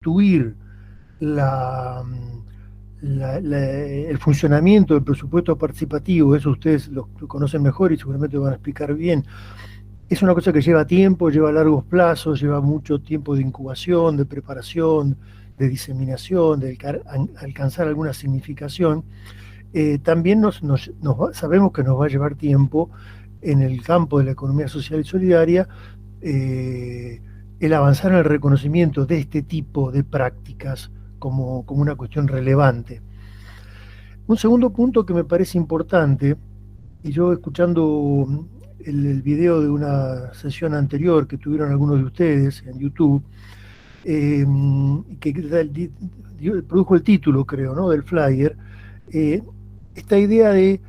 reconstituir el funcionamiento del presupuesto participativo, eso ustedes lo conocen mejor y seguramente lo van a explicar bien, es una cosa que lleva tiempo, lleva largos plazos, lleva mucho tiempo de incubación, de preparación, de diseminación, de alcanzar alguna significación. También sabemos que nos va a llevar tiempo en el campo de la economía social y solidaria eh, el avanzar en el reconocimiento de este tipo de prácticas como una cuestión relevante. Un segundo punto que me parece importante, y yo escuchando el video de una sesión anterior que tuvieron algunos de ustedes en YouTube, que produjo el título, creo, ¿no?, del flyer, esta idea de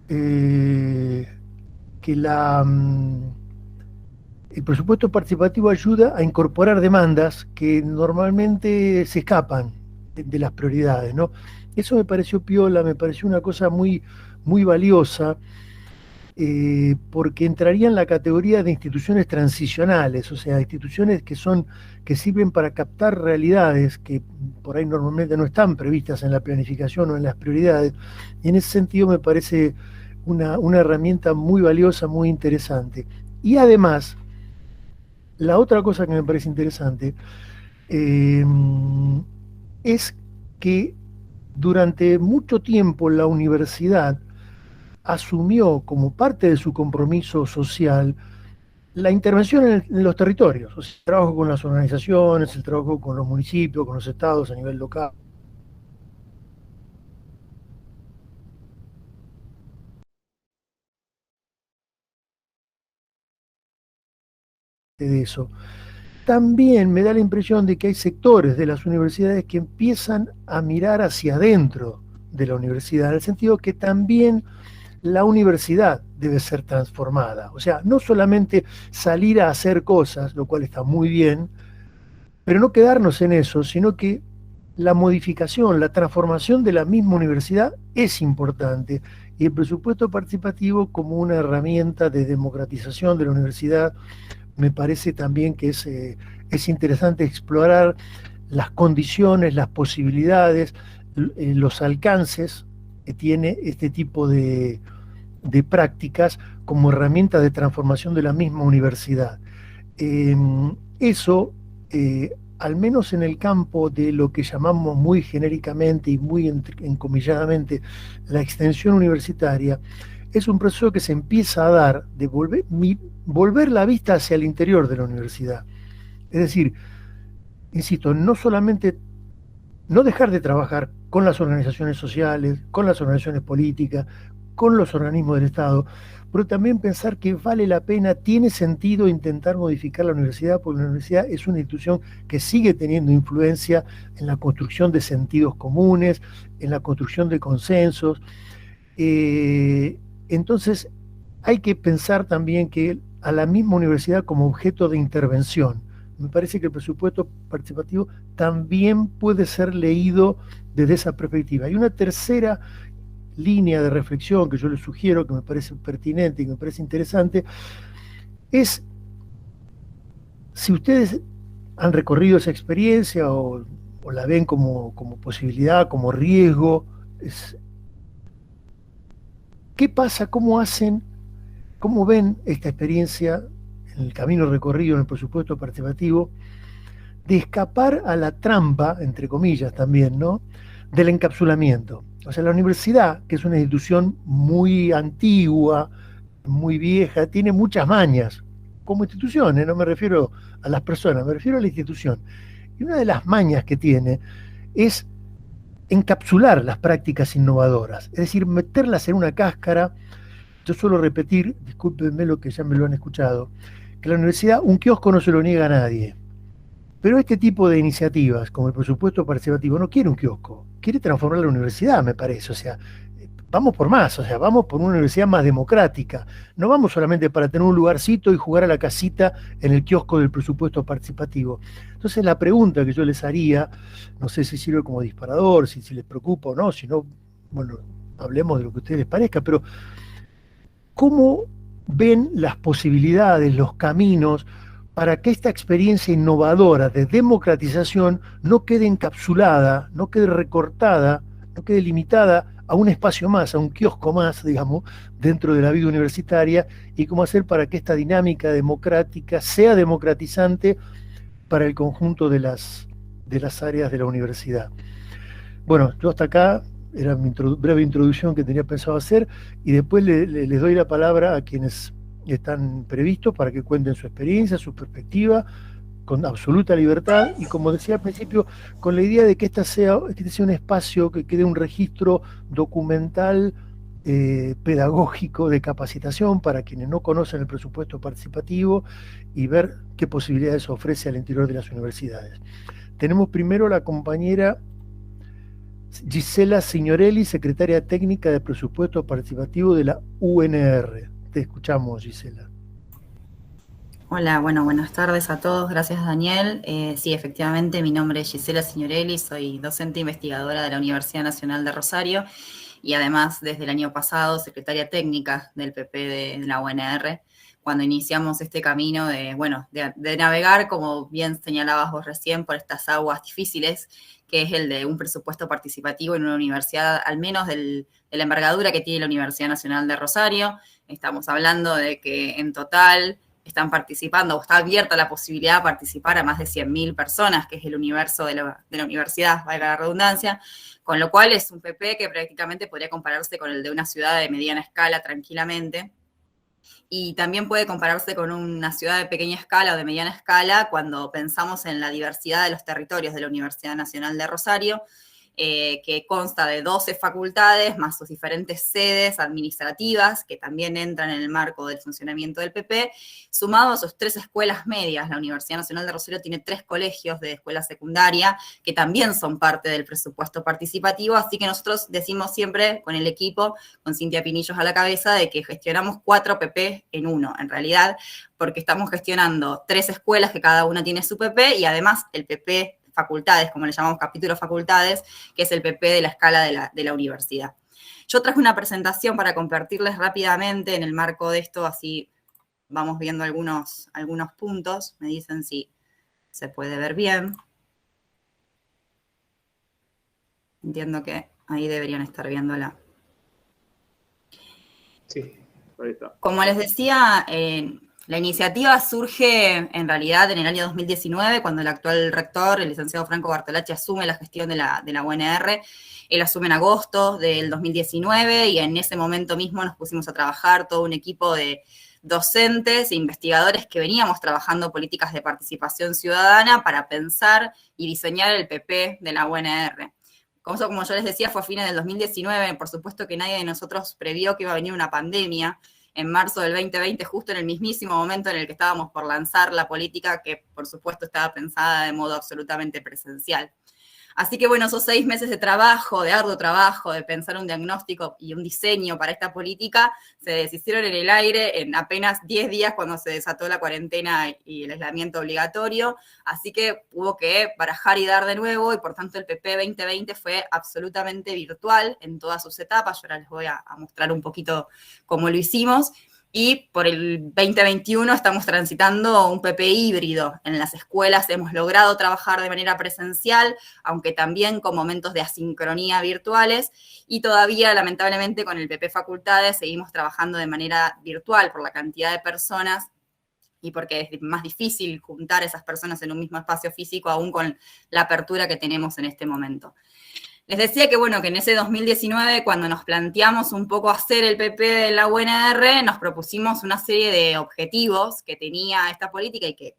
que el presupuesto participativo ayuda a incorporar demandas que normalmente se escapan de las prioridades, ¿no? Eso me pareció piola, me pareció una cosa muy, muy valiosa, porque entraría en la categoría de instituciones transicionales, o sea, instituciones que sirven para captar realidades que por ahí normalmente no están previstas en la planificación o en las prioridades, y en ese sentido me parece una herramienta muy valiosa, muy interesante. Y además, la otra cosa que me parece interesante eh, es que durante mucho tiempo la universidad asumió como parte de su compromiso social la intervención en los territorios, o sea, el trabajo con las organizaciones, el trabajo con los municipios, con los estados a nivel local, de eso. También me da la impresión de que hay sectores de las universidades que empiezan a mirar hacia adentro de la universidad, en el sentido que también la universidad debe ser transformada. O sea, no solamente salir a hacer cosas, lo cual está muy bien, pero no quedarnos en eso, sino que la modificación, la transformación de la misma universidad es importante. Y el presupuesto participativo como una herramienta de democratización de la universidad, me parece también que es interesante explorar las condiciones, las posibilidades, los alcances que tiene este tipo de prácticas como herramienta de transformación de la misma universidad. Eh, eso, al menos en el campo de lo que llamamos muy genéricamente y muy encomilladamente la extensión universitaria, es un proceso que se empieza a dar de volver la vista hacia el interior de la universidad. Es decir, insisto, no solamente no dejar de trabajar con las organizaciones sociales, con las organizaciones políticas, con los organismos del Estado, pero también pensar que vale la pena, tiene sentido intentar modificar la universidad, porque la universidad es una institución que sigue teniendo influencia en la construcción de sentidos comunes, en la construcción de consensos. Entonces, hay que pensar también que a la misma universidad como objeto de intervención. Me parece que el presupuesto participativo también puede ser leído desde esa perspectiva. Y una tercera línea de reflexión que yo les sugiero, que me parece pertinente y que me parece interesante, es si ustedes han recorrido esa experiencia o la ven como posibilidad, como riesgo, ¿qué pasa? ¿Cómo hacen? ¿Cómo ven esta experiencia en el camino recorrido en el presupuesto participativo de escapar a la trampa, entre comillas también, ¿no?, del encapsulamiento? O sea, la universidad, que es una institución muy antigua, muy vieja, tiene muchas mañas, como institución, no me refiero a las personas, me refiero a la institución. Y una de las mañas que tiene es encapsular las prácticas innovadoras, es decir, meterlas en una cáscara. Yo suelo repetir, discúlpenme lo que ya me lo han escuchado, que la universidad, un kiosco no se lo niega a nadie. Pero este tipo de iniciativas, como el presupuesto participativo, no quiere un kiosco, quiere transformar la universidad, me parece. O sea, vamos por más, o sea, vamos por una universidad más democrática. No vamos solamente para tener un lugarcito y jugar a la casita en el kiosco del presupuesto participativo. Entonces, la pregunta que yo les haría, no sé si sirve como disparador, si les preocupa o no, si no, bueno, hablemos de lo que a ustedes les parezca, pero ¿cómo ven las posibilidades, los caminos? para que esta experiencia innovadora de democratización no quede encapsulada, no quede recortada, no quede limitada a un espacio más, a un kiosco más, digamos, dentro de la vida universitaria, y cómo hacer para que esta dinámica democrática sea democratizante para el conjunto de las áreas de la universidad. Bueno, yo hasta acá era mi breve introducción que tenía pensado hacer, y después les doy la palabra a quienes están previstos para que cuenten su experiencia, su perspectiva, con absoluta libertad, y como decía al principio, con la idea de que este sea un espacio que quede un registro documental, pedagógico, de capacitación para quienes no conocen el presupuesto participativo, y ver qué posibilidades ofrece al interior de las universidades. Tenemos primero la compañera Gisela Signorelli, secretaria técnica de presupuesto participativo de la UNR. Te escuchamos, Gisela. Hola, bueno, buenas tardes a todos. Gracias, Daniel. Sí, efectivamente, mi nombre es Gisela Signorelli, soy docente investigadora de la Universidad Nacional de Rosario y además desde el año pasado secretaria técnica del PP de la UNR, cuando iniciamos este camino de navegar, como bien señalabas vos recién, por estas aguas difíciles, que es el de un presupuesto participativo en una universidad, al menos de la envergadura que tiene la Universidad Nacional de Rosario. Estamos hablando de que en total están participando, o está abierta la posibilidad de participar a más de 100.000 personas, que es el universo de la universidad, valga la redundancia, con lo cual es un PP que prácticamente podría compararse con el de una ciudad de mediana escala tranquilamente, y también puede compararse con una ciudad de pequeña escala o de mediana escala cuando pensamos en la diversidad de los territorios de la Universidad Nacional de Rosario, que consta de 12 facultades, más sus diferentes sedes administrativas, que también entran en el marco del funcionamiento del PP, sumado a sus 3 escuelas medias. La Universidad Nacional de Rosario tiene 3 colegios de escuela secundaria, que también son parte del presupuesto participativo, así que nosotros decimos siempre con el equipo, con Cintia Pinillos a la cabeza, de que gestionamos 4 PP en uno, en realidad, porque estamos gestionando 3 escuelas que cada una tiene su PP, y además el PP facultades, como le llamamos capítulos facultades, que es el PP de la escala de la universidad. Yo traje una presentación para compartirles rápidamente en el marco de esto, así vamos viendo algunos puntos, me dicen si se puede ver bien. Entiendo que ahí deberían estar viéndola. Sí, ahí está. Como les decía, la iniciativa surge en realidad en el año 2019, cuando el actual rector, el licenciado Franco Bartolacci, asume la gestión de la UNR. Él asume en agosto del 2019 y en ese momento mismo nos pusimos a trabajar todo un equipo de docentes e investigadores que veníamos trabajando políticas de participación ciudadana para pensar y diseñar el PP de la UNR. Como yo les decía, fue a fines del 2019, por supuesto que nadie de nosotros previó que iba a venir una pandemia en marzo del 2020, justo en el mismísimo momento en el que estábamos por lanzar la política, que por supuesto estaba pensada de modo absolutamente presencial. Así que bueno, esos 6 meses de trabajo, de arduo trabajo, de pensar un diagnóstico y un diseño para esta política, se deshicieron en el aire en apenas 10 días cuando se desató la cuarentena y el aislamiento obligatorio. Así que hubo que barajar y dar de nuevo, y por tanto el PP 2020 fue absolutamente virtual en todas sus etapas. Yo ahora les voy a mostrar un poquito cómo lo hicimos. Y por el 2021 estamos transitando un PP híbrido. En las escuelas hemos logrado trabajar de manera presencial, aunque también con momentos de asincronía virtuales, y todavía, lamentablemente, con el PP Facultades seguimos trabajando de manera virtual por la cantidad de personas y porque es más difícil juntar a esas personas en un mismo espacio físico, aún con la apertura que tenemos en este momento. Les decía que, bueno, que en ese 2019, cuando nos planteamos un poco hacer el PP de la UNR, nos propusimos una serie de objetivos que tenía esta política y que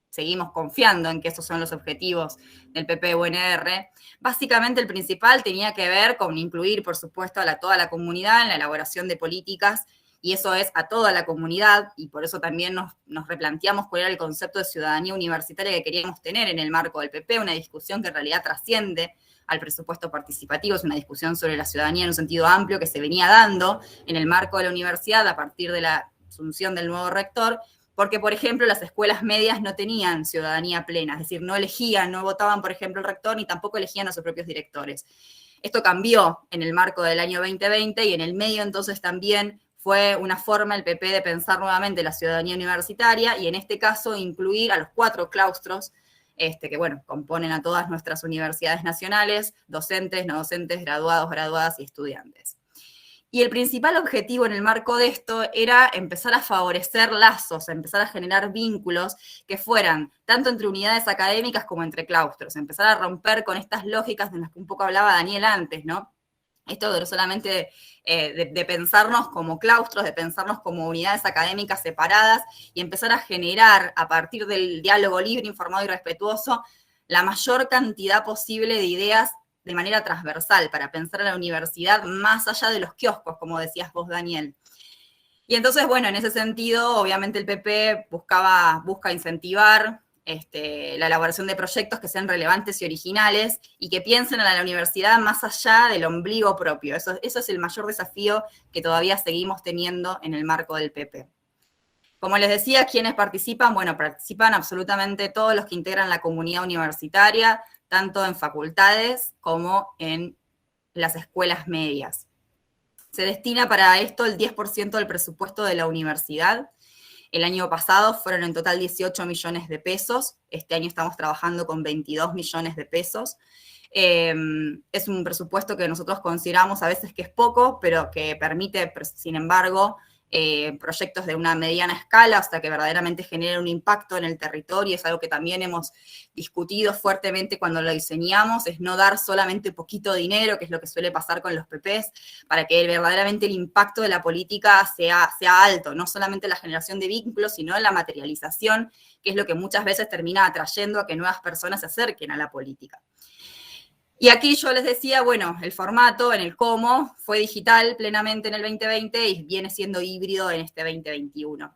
seguimos confiando en que esos son los objetivos del PP de UNR. Básicamente el principal tenía que ver con incluir, por supuesto, a toda la comunidad en la elaboración de políticas, y eso es a toda la comunidad, y por eso también nos replanteamos cuál era el concepto de ciudadanía universitaria que queríamos tener en el marco del PP, una discusión que en realidad trasciende al presupuesto participativo, es una discusión sobre la ciudadanía en un sentido amplio que se venía dando en el marco de la universidad a partir de la asunción del nuevo rector, porque, por ejemplo, las escuelas medias no tenían ciudadanía plena, es decir, no elegían, no votaban, por ejemplo, el rector, ni tampoco elegían a sus propios directores. Esto cambió en el marco del año 2020 y en el medio entonces también fue una forma el PP de pensar nuevamente la ciudadanía universitaria y en este caso incluir a los 4 claustros que, bueno, componen a todas nuestras universidades nacionales, docentes, no docentes, graduados, graduadas y estudiantes. Y el principal objetivo en el marco de esto era empezar a favorecer lazos, empezar a generar vínculos que fueran tanto entre unidades académicas como entre claustros, empezar a romper con estas lógicas de las que un poco hablaba Daniel antes, ¿no? Esto de no solamente de pensarnos como claustros, de pensarnos como unidades académicas separadas y empezar a generar, a partir del diálogo libre, informado y respetuoso, la mayor cantidad posible de ideas de manera transversal para pensar a la universidad más allá de los kioscos, como decías vos, Daniel. Y entonces, bueno, en ese sentido, obviamente el PP busca incentivar la elaboración de proyectos que sean relevantes y originales y que piensen a la universidad más allá del ombligo propio. Eso es el mayor desafío que todavía seguimos teniendo en el marco del PP. Como les decía, ¿quiénes participan? Bueno, participan absolutamente todos los que integran la comunidad universitaria, tanto en facultades como en las escuelas medias. Se destina para esto el 10% del presupuesto de la universidad. El año pasado fueron en total 18 millones de pesos. Este año estamos trabajando con 22 millones de pesos. Es un presupuesto que nosotros consideramos a veces que es poco, pero que permite, sin embargo, proyectos de una mediana escala hasta que verdaderamente generen un impacto en el territorio. Es algo que también hemos discutido fuertemente cuando lo diseñamos, es no dar solamente poquito dinero, que es lo que suele pasar con los PPs, para que verdaderamente el impacto de la política sea alto, no solamente la generación de vínculos, sino la materialización, que es lo que muchas veces termina atrayendo a que nuevas personas se acerquen a la política. Y aquí yo les decía, bueno, el formato en el cómo fue digital plenamente en el 2020 y viene siendo híbrido en este 2021.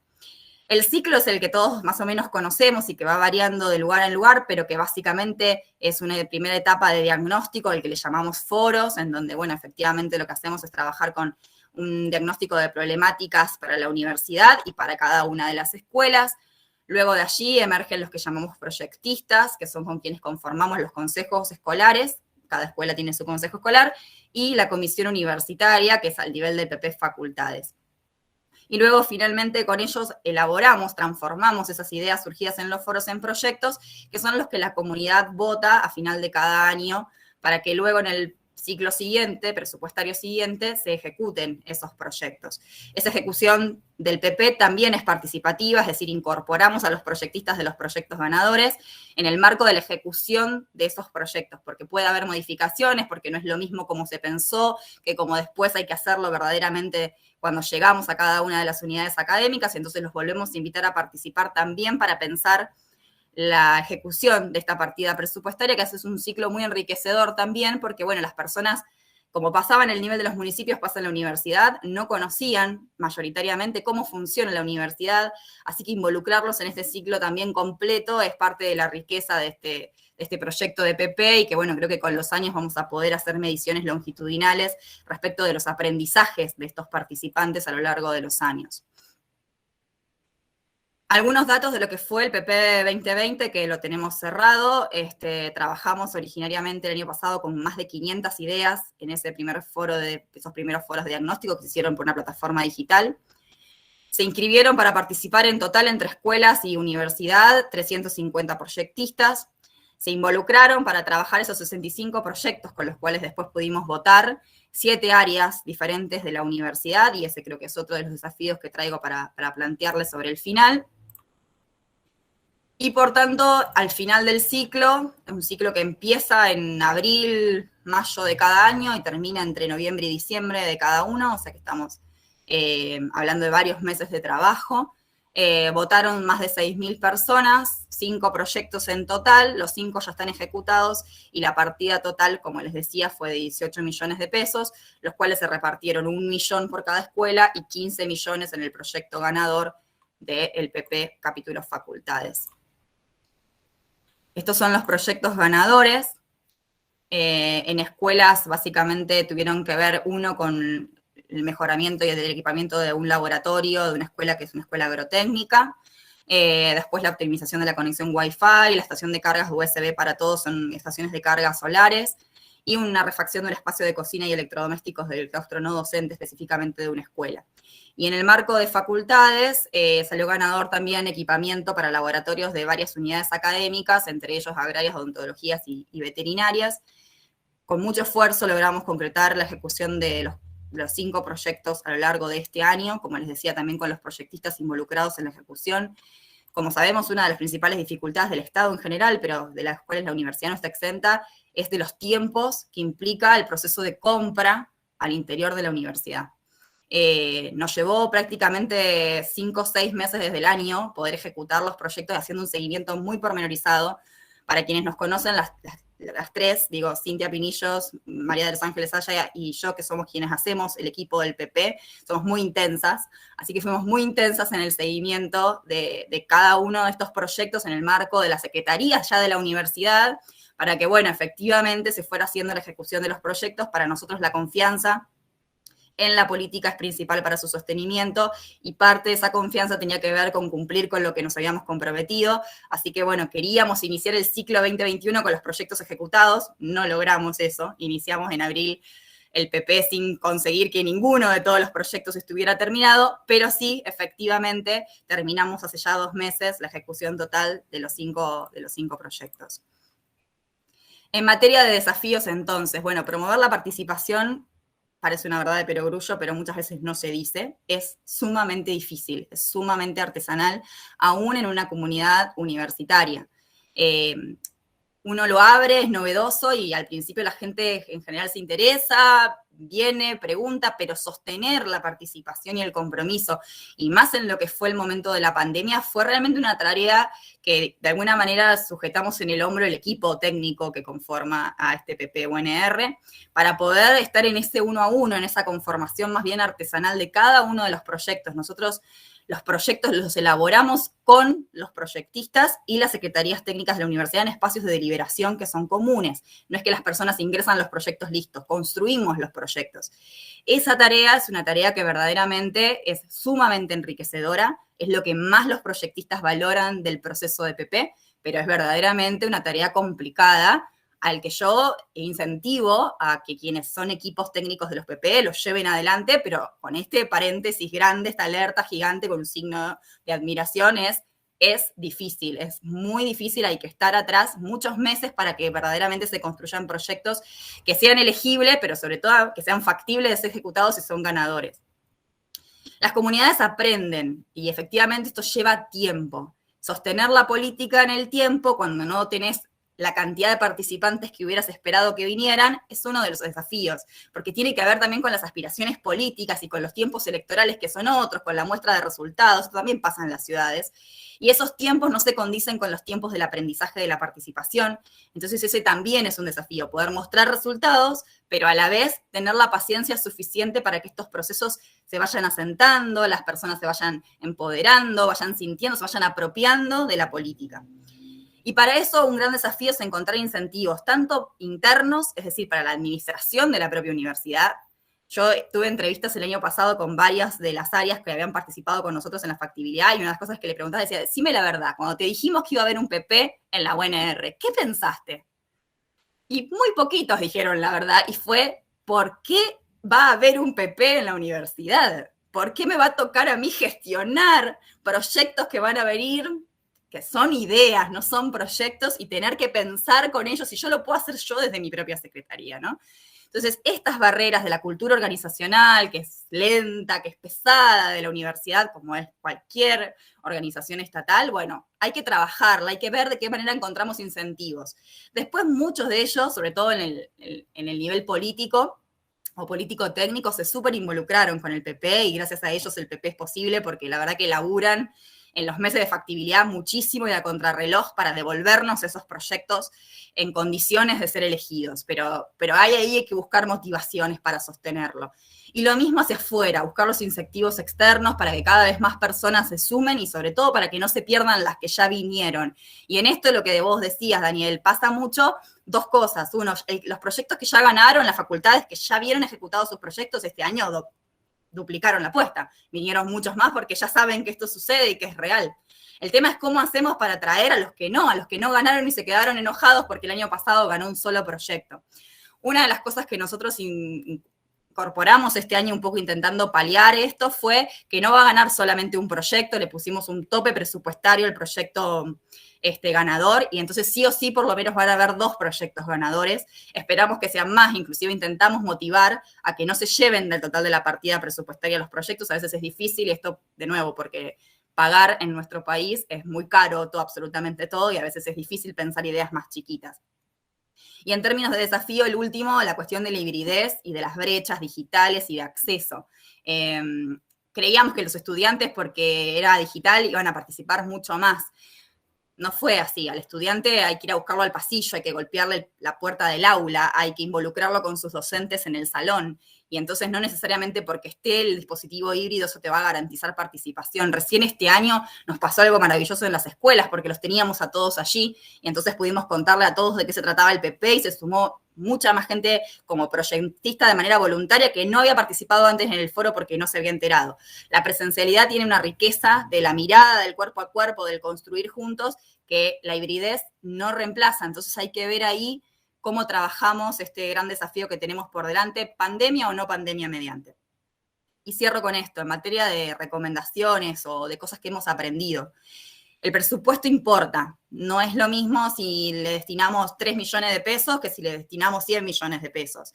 El ciclo es el que todos más o menos conocemos y que va variando de lugar en lugar, pero que básicamente es una primera etapa de diagnóstico, el que le llamamos foros, en donde, bueno, efectivamente lo que hacemos es trabajar con un diagnóstico de problemáticas para la universidad y para cada una de las escuelas. Luego de allí emergen los que llamamos proyectistas, que son con quienes conformamos los consejos escolares. Cada escuela tiene su consejo escolar, y la comisión universitaria, que es al nivel de PP facultades. Y luego, finalmente, con ellos elaboramos, transformamos esas ideas surgidas en los foros en proyectos, que son los que la comunidad vota a final de cada año, para que luego en el ciclo siguiente, presupuestario siguiente, se ejecuten esos proyectos. Esa ejecución del PP también es participativa, es decir, incorporamos a los proyectistas de los proyectos ganadores en el marco de la ejecución de esos proyectos, porque puede haber modificaciones, porque no es lo mismo como se pensó, que como después hay que hacerlo verdaderamente cuando llegamos a cada una de las unidades académicas, y entonces los volvemos a invitar a participar también para pensar la ejecución de esta partida presupuestaria, que es un ciclo muy enriquecedor también, porque, bueno, las personas, como pasaba en el nivel de los municipios, pasa en la universidad, no conocían mayoritariamente cómo funciona la universidad, así que involucrarlos en este ciclo también completo es parte de la riqueza de este proyecto de PP, y que, bueno, creo que con los años vamos a poder hacer mediciones longitudinales respecto de los aprendizajes de estos participantes a lo largo de los años. Algunos datos de lo que fue el PP 2020, que lo tenemos cerrado. Trabajamos originariamente el año pasado con más de 500 ideas en esos primeros foros de diagnóstico que se hicieron por una plataforma digital. Se inscribieron para participar en total entre escuelas y universidad 350 proyectistas. Se involucraron para trabajar esos 65 proyectos con los cuales después pudimos votar 7 áreas diferentes de la universidad, y ese creo que es otro de los desafíos que traigo para plantearles sobre el final. Y por tanto, al final del ciclo, es un ciclo que empieza en abril, mayo de cada año y termina entre noviembre y diciembre de cada uno, o sea que estamos hablando de varios meses de trabajo. Votaron más de 6.000 personas, 5 proyectos en total, los 5 ya están ejecutados y la partida total, como les decía, fue de 18 millones de pesos, los cuales se repartieron 1 millón por cada escuela y 15 millones en el proyecto ganador del PP capítulo facultades. Estos son los proyectos ganadores. En escuelas básicamente tuvieron que ver uno con el mejoramiento y el equipamiento de un laboratorio, de una escuela que es una escuela agrotécnica. Después la optimización de la conexión Wi-Fi, la estación de cargas USB para todos, son estaciones de carga solares. y una refacción del espacio de cocina y electrodomésticos del claustro no docente, específicamente de una escuela. Y en el marco de facultades, salió ganador también equipamiento para laboratorios de varias unidades académicas, entre ellos agrarias, odontologías y veterinarias. Con mucho esfuerzo logramos concretar la ejecución de los 5 proyectos a lo largo de este año, como les decía, también con los proyectistas involucrados en la ejecución. Como sabemos, una de las principales dificultades del Estado en general, pero de las cuales la universidad no está exenta, es de los tiempos que implica el proceso de compra al interior de la universidad. Nos llevó prácticamente 5 o 6 meses desde el año poder ejecutar los proyectos haciendo un seguimiento muy pormenorizado. Para quienes nos conocen, las tres, digo, Cintia Pinillos, María de los Ángeles Aya y yo, que somos quienes hacemos el equipo del PP, somos muy intensas, así que fuimos muy intensas en el seguimiento de cada uno de estos proyectos en el marco de la Secretaría ya de la universidad, para que, bueno, efectivamente se fuera haciendo la ejecución de los proyectos. Para nosotros la confianza en la política es principal para su sostenimiento, y parte de esa confianza tenía que ver con cumplir con lo que nos habíamos comprometido. Así que, bueno, queríamos iniciar el ciclo 2021 con los proyectos ejecutados, no logramos eso, iniciamos en abril el PP sin conseguir que ninguno de todos los proyectos estuviera terminado, pero sí, efectivamente, terminamos hace ya 2 meses la ejecución total de los 5 proyectos. En materia de desafíos, entonces, bueno, promover la participación parece una verdad de perogrullo, pero muchas veces no se dice, es sumamente difícil, es sumamente artesanal, aún en una comunidad universitaria. Uno lo abre, es novedoso, y al principio la gente en general se interesa, viene, pregunta, pero sostener la participación y el compromiso, y más en lo que fue el momento de la pandemia, fue realmente una tarea que de alguna manera sujetamos en el hombro el equipo técnico que conforma a este PP-UNR, para poder estar en ese 1 a 1, en esa conformación más bien artesanal de cada uno de los proyectos. Nosotros los proyectos los elaboramos con los proyectistas y las secretarías técnicas de la universidad en espacios de deliberación que son comunes. No es que las personas ingresan los proyectos listos, construimos los proyectos. Esa tarea es una tarea que verdaderamente es sumamente enriquecedora, es lo que más los proyectistas valoran del proceso de PP, pero es verdaderamente una tarea complicada, al que yo incentivo a que quienes son equipos técnicos de los PP los lleven adelante, pero con este paréntesis grande, esta alerta gigante con un signo de admiración, es difícil, es muy difícil, hay que estar atrás muchos meses para que verdaderamente se construyan proyectos que sean elegibles, pero sobre todo que sean factibles de ser ejecutados y son ganadores. Las comunidades aprenden, y efectivamente esto lleva tiempo. Sostener la política en el tiempo, cuando no tenés la cantidad de participantes que hubieras esperado que vinieran, es uno de los desafíos, porque tiene que ver también con las aspiraciones políticas y con los tiempos electorales, que son otros, con la muestra de resultados. Esto también pasa en las ciudades, y esos tiempos no se condicen con los tiempos del aprendizaje de la participación. Entonces ese también es un desafío, poder mostrar resultados, pero a la vez tener la paciencia suficiente para que estos procesos se vayan asentando, las personas se vayan empoderando, vayan sintiendo, se vayan apropiando de la política. Y para eso un gran desafío es encontrar incentivos, tanto internos, es decir, para la administración de la propia universidad. Yo tuve entrevistas el año pasado con varias de las áreas que habían participado con nosotros en la factibilidad, y una de las cosas que le preguntaba decía, decime la verdad, cuando te dijimos que iba a haber un PP en la UNR, ¿qué pensaste? Y muy poquitos dijeron la verdad, y fue, ¿por qué va a haber un PP en la universidad? ¿Por qué me va a tocar a mí gestionar proyectos que van a venir, que son ideas, no son proyectos, y tener que pensar con ellos, y yo lo puedo hacer yo desde mi propia secretaría, ¿no? Entonces, estas barreras de la cultura organizacional, que es lenta, que es pesada de la universidad, como es cualquier organización estatal, bueno, hay que trabajarla, hay que ver de qué manera encontramos incentivos. Después, muchos de ellos, sobre todo en el nivel político o político-técnico, se súper involucraron con el PP, y gracias a ellos el PP es posible, porque la verdad que laburan en los meses de factibilidad muchísimo y a contrarreloj para devolvernos esos proyectos en condiciones de ser elegidos, pero hay que buscar motivaciones para sostenerlo. Y lo mismo hacia afuera, buscar los incentivos externos para que cada vez más personas se sumen, y sobre todo para que no se pierdan las que ya vinieron. Y en esto, lo que vos decías, Daniel, pasa mucho 2 cosas. Uno, los proyectos que ya ganaron, las facultades que ya vieron ejecutados sus proyectos este año, duplicaron la apuesta, vinieron muchos más porque ya saben que esto sucede y que es real. El tema es cómo hacemos para atraer a los que no ganaron y se quedaron enojados porque el año pasado ganó un solo proyecto. Una de las cosas que nosotros incorporamos este año un poco intentando paliar esto fue que no va a ganar solamente un proyecto, le pusimos un tope presupuestario al proyecto ganador, y entonces sí o sí por lo menos van a haber 2 proyectos ganadores. Esperamos que sean más, inclusive intentamos motivar a que no se lleven del total de la partida presupuestaria los proyectos. A veces es difícil, esto de nuevo porque pagar en nuestro país es muy caro, todo, absolutamente todo, y a veces es difícil pensar ideas más chiquitas. Y en términos de desafío, el último, la cuestión de la hibridez y de las brechas digitales y de acceso. Creíamos que los estudiantes, porque era digital, iban a participar mucho más. No fue así. Al estudiante hay que ir a buscarlo al pasillo, hay que golpearle la puerta del aula, hay que involucrarlo con sus docentes en el salón. Y entonces no necesariamente porque esté el dispositivo híbrido eso te va a garantizar participación. Recién este año nos pasó algo maravilloso en las escuelas porque los teníamos a todos allí y entonces pudimos contarle a todos de qué se trataba el PP y se sumó mucha más gente como proyectista de manera voluntaria que no había participado antes en el foro porque no se había enterado. La presencialidad tiene una riqueza de la mirada, del cuerpo a cuerpo, del construir juntos, que la hibridez no reemplaza. Entonces hay que ver ahí cómo trabajamos este gran desafío que tenemos por delante, pandemia o no pandemia mediante. Y cierro con esto, en materia de recomendaciones o de cosas que hemos aprendido. El presupuesto importa, no es lo mismo si le destinamos 3 millones de pesos que si le destinamos 100 millones de pesos.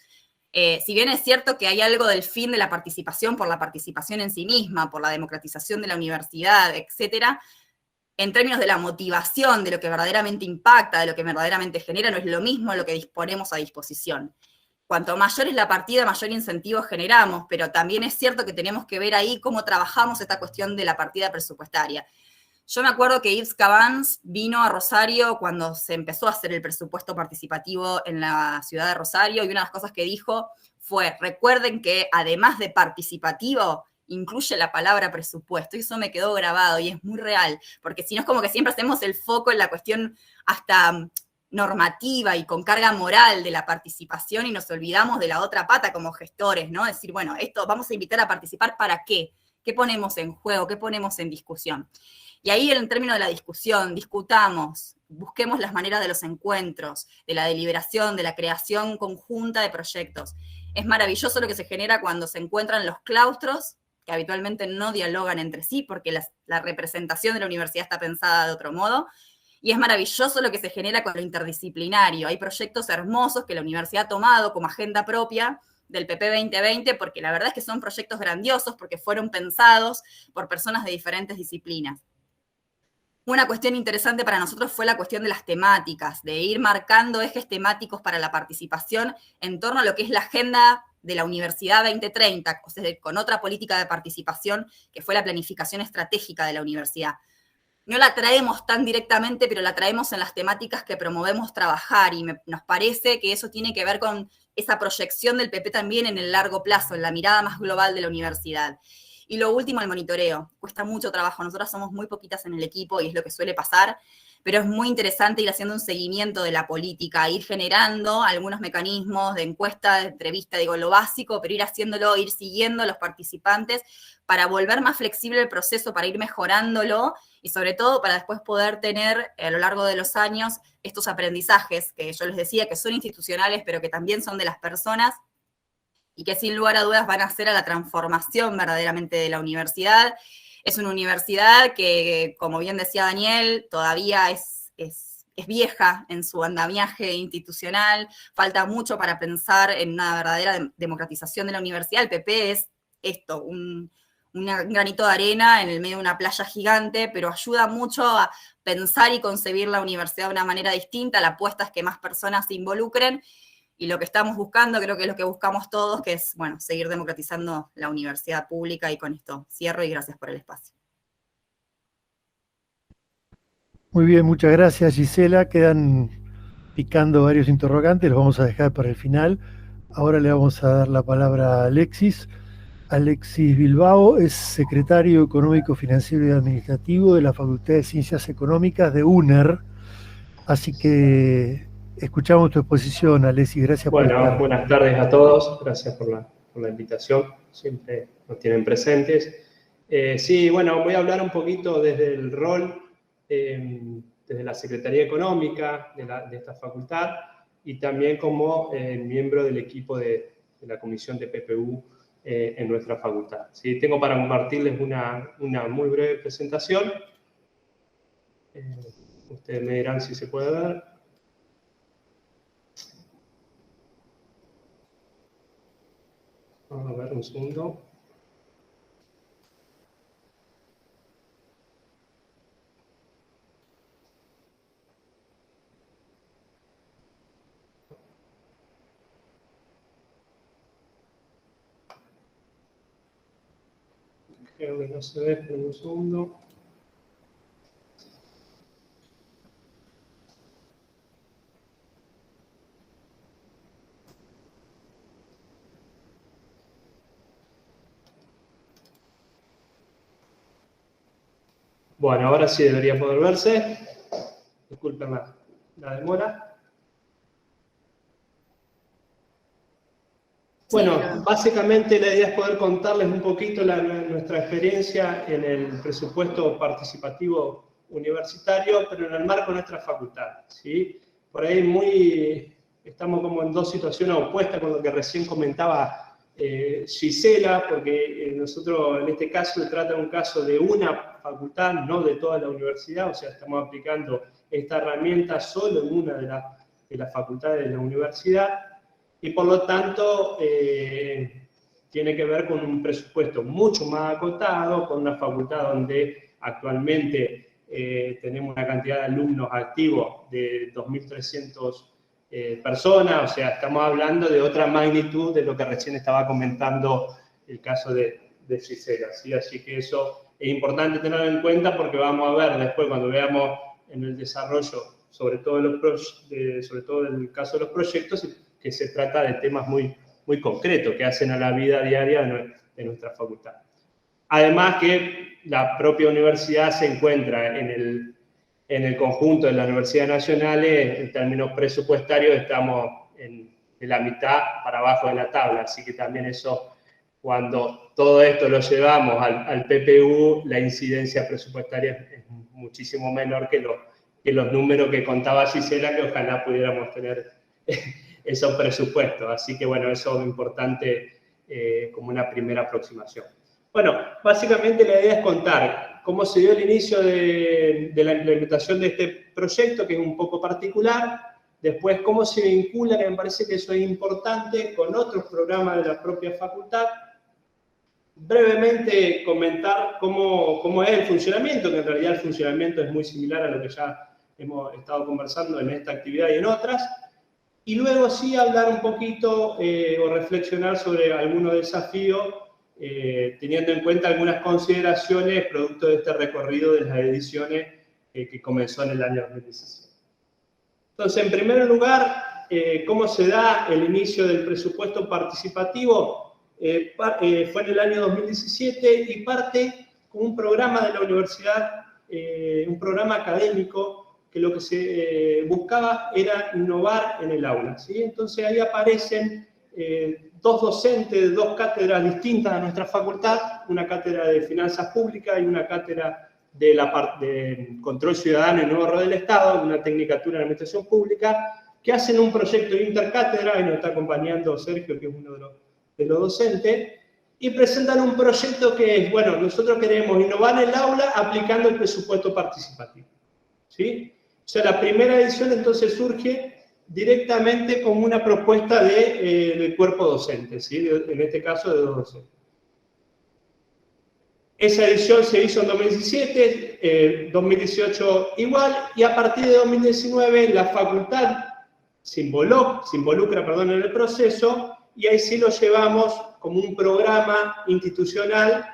Si bien es cierto que hay algo del fin de la participación por la participación en sí misma, por la democratización de la universidad, etcétera, en términos de la motivación, de lo que verdaderamente impacta, de lo que verdaderamente genera, no es lo mismo lo que disponemos a disposición. Cuanto mayor es la partida, mayor incentivo generamos, pero también es cierto que tenemos que ver ahí cómo trabajamos esta cuestión de la partida presupuestaria. Yo me acuerdo que Yves Cavans vino a Rosario cuando se empezó a hacer el presupuesto participativo en la ciudad de Rosario, y una de las cosas que dijo fue, recuerden que además de participativo, incluye la palabra presupuesto, y eso me quedó grabado y es muy real, porque si no es como que siempre hacemos el foco en la cuestión hasta normativa y con carga moral de la participación y nos olvidamos de la otra pata como gestores, ¿no? Decir, bueno, esto vamos a invitar a participar, ¿para qué? ¿Qué ponemos en juego? ¿Qué ponemos en discusión? Y ahí en términos de la discusión, discutamos, busquemos las maneras de los encuentros, de la deliberación, de la creación conjunta de proyectos. Es maravilloso lo que se genera cuando se encuentran los claustros que habitualmente no dialogan entre sí porque la representación de la universidad está pensada de otro modo, y es maravilloso lo que se genera con lo interdisciplinario. Hay proyectos hermosos que la universidad ha tomado como agenda propia del PP 2020, porque la verdad es que son proyectos grandiosos, porque fueron pensados por personas de diferentes disciplinas. Una cuestión interesante para nosotros fue la cuestión de las temáticas, de ir marcando ejes temáticos para la participación en torno a lo que es la agenda de la Universidad 2030, o sea, con otra política de participación que fue la planificación estratégica de la universidad. No la traemos tan directamente, pero la traemos en las temáticas que promovemos trabajar, y nos parece que eso tiene que ver con esa proyección del PP también en el largo plazo, en la mirada más global de la universidad. Y lo último, el monitoreo. Cuesta mucho trabajo. Nosotras somos muy poquitas en el equipo y es lo que suele pasar, pero es muy interesante ir haciendo un seguimiento de la política, ir generando algunos mecanismos de encuesta, de entrevista, digo, lo básico, pero ir haciéndolo, ir siguiendo a los participantes para volver más flexible el proceso, para ir mejorándolo y sobre todo para después poder tener a lo largo de los años estos aprendizajes que yo les decía que son institucionales, pero que también son de las personas, y que sin lugar a dudas van a hacer a la transformación verdaderamente de la universidad. Es una universidad que, como bien decía Daniel, todavía es vieja en su andamiaje institucional, falta mucho para pensar en una verdadera democratización de la universidad. El PP es esto, un granito de arena en el medio de una playa gigante, pero ayuda mucho a pensar y concebir la universidad de una manera distinta. La apuesta es que más personas se involucren, y lo que estamos buscando, creo que es lo que buscamos todos, que es, bueno, seguir democratizando la universidad pública, y con esto cierro y gracias por el espacio. Muy bien, muchas gracias, Gisela. Quedan picando varios interrogantes, los vamos a dejar para el final. Ahora le vamos a dar la palabra a Alexis. Alexis Bilbao es secretario económico, financiero y administrativo de la Facultad de Ciencias Económicas de UNER. Así que escuchamos tu exposición, Alexis. Gracias por estar. Bueno, buenas tardes a todos. Gracias por la invitación. Siempre nos tienen presentes. Sí, bueno, voy a hablar un poquito desde el rol, desde la Secretaría Económica de esta facultad. y también como miembro del equipo de la comisión de PPU en nuestra facultad. ¿Sí? Tengo para compartirles una muy breve presentación. Ustedes me dirán si se puede ver. Vamos a ver un segundo. Creo que no se ve, pero un segundo. Bueno, ahora sí debería poder verse. Disculpen la demora. Bueno, básicamente la idea es poder contarles un poquito nuestra experiencia en el presupuesto participativo universitario, pero en el marco de nuestra facultad, ¿sí? Por ahí estamos como en dos situaciones opuestas con lo que recién comentaba Gisela, porque nosotros en este caso se trata de un caso de una facultad, no de toda la universidad, o sea, estamos aplicando esta herramienta solo en una de las facultades de la universidad, y por lo tanto tiene que ver con un presupuesto mucho más acotado, con una facultad donde actualmente tenemos una cantidad de alumnos activos de 2.300 personas, o sea, estamos hablando de otra magnitud de lo que recién estaba comentando el caso de Gisela, ¿sí? Así que eso es importante tenerlo en cuenta porque vamos a ver después cuando veamos en el desarrollo, sobre todo en el caso de los proyectos, que se trata de temas muy concretos que hacen a la vida diaria de nuestra facultad. Además que la propia universidad se encuentra en el conjunto de las universidades nacionales, en términos presupuestarios, estamos de la mitad para abajo de la tabla, así que también eso, cuando todo esto lo llevamos al PPU, la incidencia presupuestaria es muchísimo menor que los números que contaba Gisela, que ojalá pudiéramos tener esos presupuestos. Así que bueno, eso es importante como una primera aproximación. Bueno, básicamente la idea es contar cómo se dio el inicio de la implementación de este proyecto, que es un poco particular, después cómo se vincula, que me parece que eso es importante, con otros programas de la propia facultad, brevemente comentar cómo es el funcionamiento, que en realidad el funcionamiento es muy similar a lo que ya hemos estado conversando en esta actividad y en otras, y luego sí hablar un poquito o reflexionar sobre algunos desafíos, teniendo en cuenta algunas consideraciones producto de este recorrido de las ediciones que comenzó en el año 2017. Entonces, en primer lugar, ¿cómo se da el inicio del presupuesto participativo? Fue en el año 2017 y parte con un programa de la universidad, un programa académico, que lo que se buscaba era innovar en el aula, ¿sí? Entonces ahí aparecen dos docentes de dos cátedras distintas de nuestra facultad, una cátedra de Finanzas Públicas y una cátedra de Control Ciudadano y Nuevo Orden del Estado, una tecnicatura en Administración Pública, que hacen un proyecto intercátedra, y nos está acompañando Sergio, que es uno de los docentes, y presentan un proyecto que es, bueno, nosotros queremos innovar en el aula aplicando el presupuesto participativo, ¿sí? O sea, la primera edición entonces surge directamente como una propuesta del cuerpo docente, ¿sí? En este caso de dos docentes. Esa edición se hizo en 2017, 2018 igual, y a partir de 2019 la facultad se involucra en el proceso, y ahí sí lo llevamos como un programa institucional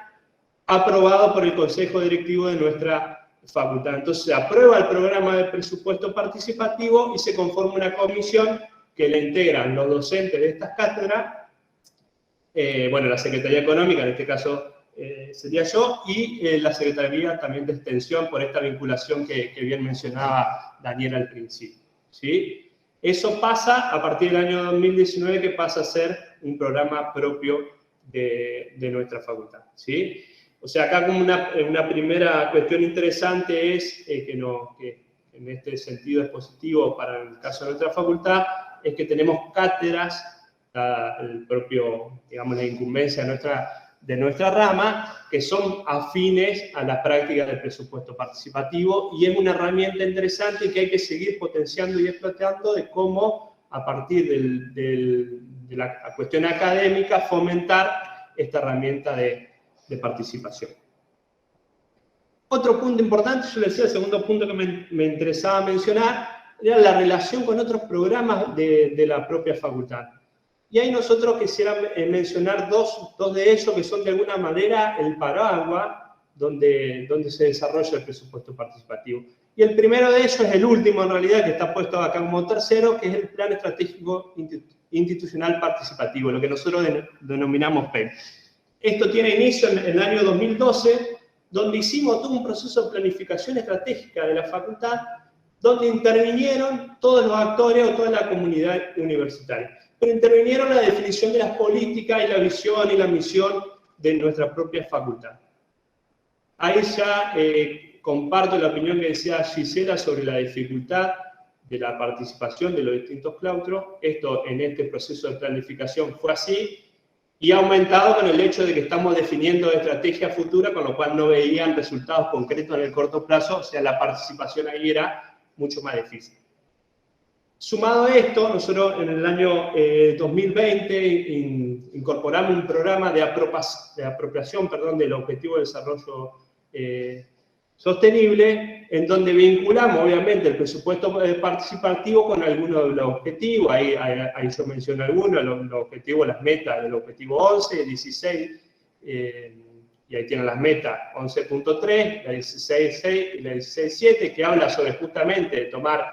aprobado por el Consejo Directivo de nuestra facultad. Entonces se aprueba el programa de presupuesto participativo y se conforma una comisión que la integran los docentes de estas cátedras, bueno, la Secretaría Económica, en este caso sería yo, y la Secretaría también de Extensión, por esta vinculación que bien mencionaba Daniel al principio, ¿sí? Eso pasa a partir del año 2019, que pasa a ser un programa propio de nuestra facultad, ¿sí? O sea, acá como una primera cuestión interesante es que en este sentido es positivo para el caso de nuestra facultad, es que tenemos cátedras, el propio, digamos, la incumbencia de nuestra rama, que son afines a las prácticas del presupuesto participativo, y es una herramienta interesante que hay que seguir potenciando y explotando, de cómo, a partir de la cuestión académica, fomentar esta herramienta de participación. Otro punto importante, yo le decía, el segundo punto que me interesaba mencionar, era la relación con otros programas de la propia facultad. Y ahí nosotros quisiéramos mencionar dos de ellos que son de alguna manera el paraguas donde se desarrolla el presupuesto participativo. Y el primero de ellos es el último, en realidad, que está puesto acá como tercero, que es el Plan Estratégico Institucional Participativo, lo que nosotros denominamos PEP. Esto tiene inicio en el año 2012, donde hicimos todo un proceso de planificación estratégica de la facultad, donde intervinieron todos los actores o toda la comunidad universitaria. Pero intervinieron la definición de las políticas y la visión y la misión de nuestra propia facultad. Ahí ya comparto la opinión que decía Gisela sobre la dificultad de la participación de los distintos claustros. Esto en este proceso de planificación fue así, y ha aumentado con el hecho de que estamos definiendo estrategia futura, con lo cual no veían resultados concretos en el corto plazo, o sea, la participación ahí era mucho más difícil. Sumado a esto, nosotros en el año 2020 incorporamos un programa de apropiación del Objetivo de Desarrollo Sostenible, en donde vinculamos, obviamente, el presupuesto participativo con algunos de los objetivos. Ahí yo menciono algunos, los objetivos, las metas del objetivo 11, 16, y ahí tienen las metas 11.3, la 16.6 y la 16.7, que habla sobre justamente de tomar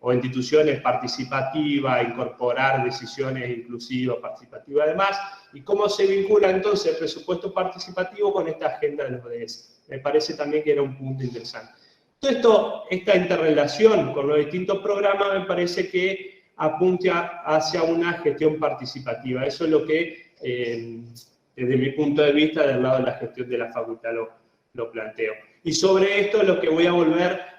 o instituciones participativas, incorporar decisiones inclusivas, participativas además, y cómo se vincula entonces el presupuesto participativo con esta agenda de los ODS. Me parece también que era un punto interesante. Todo esto, esta interrelación con los distintos programas, me parece que apunta hacia una gestión participativa. Eso es lo que, desde mi punto de vista, del lado de la gestión de la facultad lo planteo. Y sobre esto es lo que voy a volver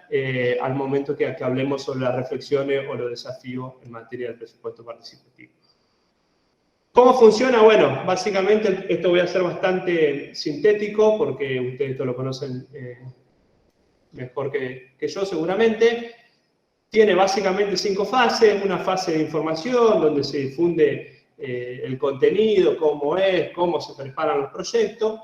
al momento que hablemos sobre las reflexiones o los desafíos en materia del presupuesto participativo. ¿Cómo funciona? Bueno, básicamente esto voy a ser bastante sintético, porque ustedes esto lo conocen mejor que yo seguramente. Tiene básicamente 5 fases. Una fase de información, donde se difunde el contenido, cómo se preparan los proyectos.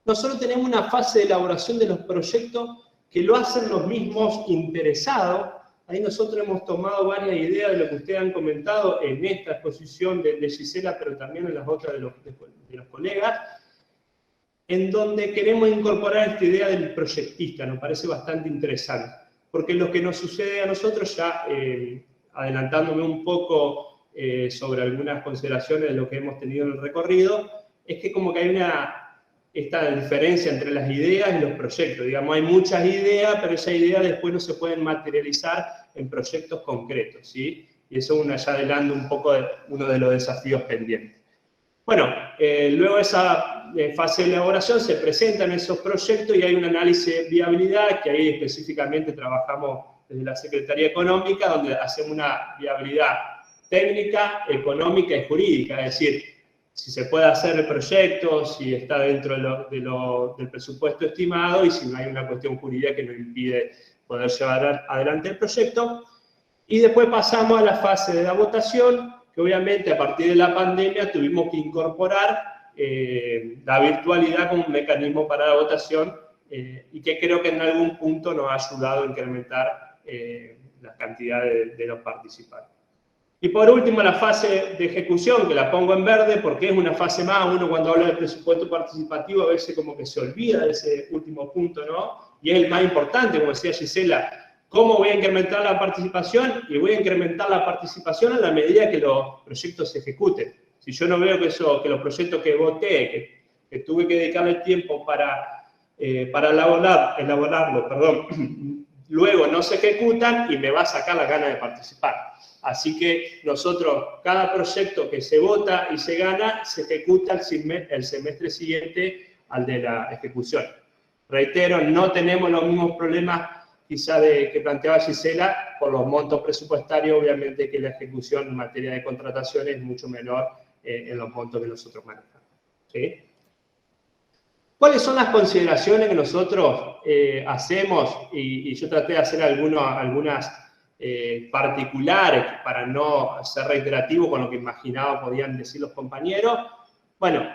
Nosotros tenemos una fase de elaboración de los proyectos que lo hacen los mismos interesados. Ahí nosotros hemos tomado varias ideas de lo que ustedes han comentado en esta exposición de Gisela, pero también en las otras de los colegas, en donde queremos incorporar esta idea del proyectista. Nos parece bastante interesante, porque lo que nos sucede a nosotros, ya adelantándome un poco sobre algunas consideraciones de lo que hemos tenido en el recorrido, es que como que hay esta diferencia entre las ideas y los proyectos. Digamos, hay muchas ideas, pero esas ideas después no se pueden materializar en proyectos concretos, ¿sí? Y eso ya adelanta un poco uno de los desafíos pendientes. Bueno, luego de esa fase de elaboración se presentan esos proyectos y hay un análisis de viabilidad, que ahí específicamente trabajamos desde la Secretaría Económica, donde hacemos una viabilidad técnica, económica y jurídica, es decir, si se puede hacer el proyecto, si está dentro del presupuesto estimado y si no hay una cuestión jurídica que nos impide poder llevar adelante el proyecto. Y después pasamos a la fase de la votación, que obviamente a partir de la pandemia tuvimos que incorporar la virtualidad como un mecanismo para la votación y que creo que en algún punto nos ha ayudado a incrementar la cantidad de los participantes. Y por último, la fase de ejecución, que la pongo en verde porque es una fase más. Uno cuando habla del presupuesto participativo a veces como que se olvida de ese último punto, ¿no? Y es el más importante, como decía Gisela. ¿Cómo voy a incrementar la participación? Y voy a incrementar la participación a la medida que los proyectos se ejecuten. Si yo no veo que los proyectos que voté, que tuve que dedicarle tiempo para elaborarlo, luego no se ejecutan y me va a sacar la gana de participar. Así que nosotros, cada proyecto que se vota y se gana, se ejecuta el semestre siguiente al de la ejecución. Reitero, no tenemos los mismos problemas quizá que planteaba Gisela, por los montos presupuestarios, obviamente que la ejecución en materia de contratación es mucho menor en los montos que nosotros manejamos. ¿Sí? ¿Cuáles son las consideraciones que nosotros hacemos? Y yo traté de hacer algunas particulares para no ser reiterativo con lo que imaginaba podían decir los compañeros. Bueno,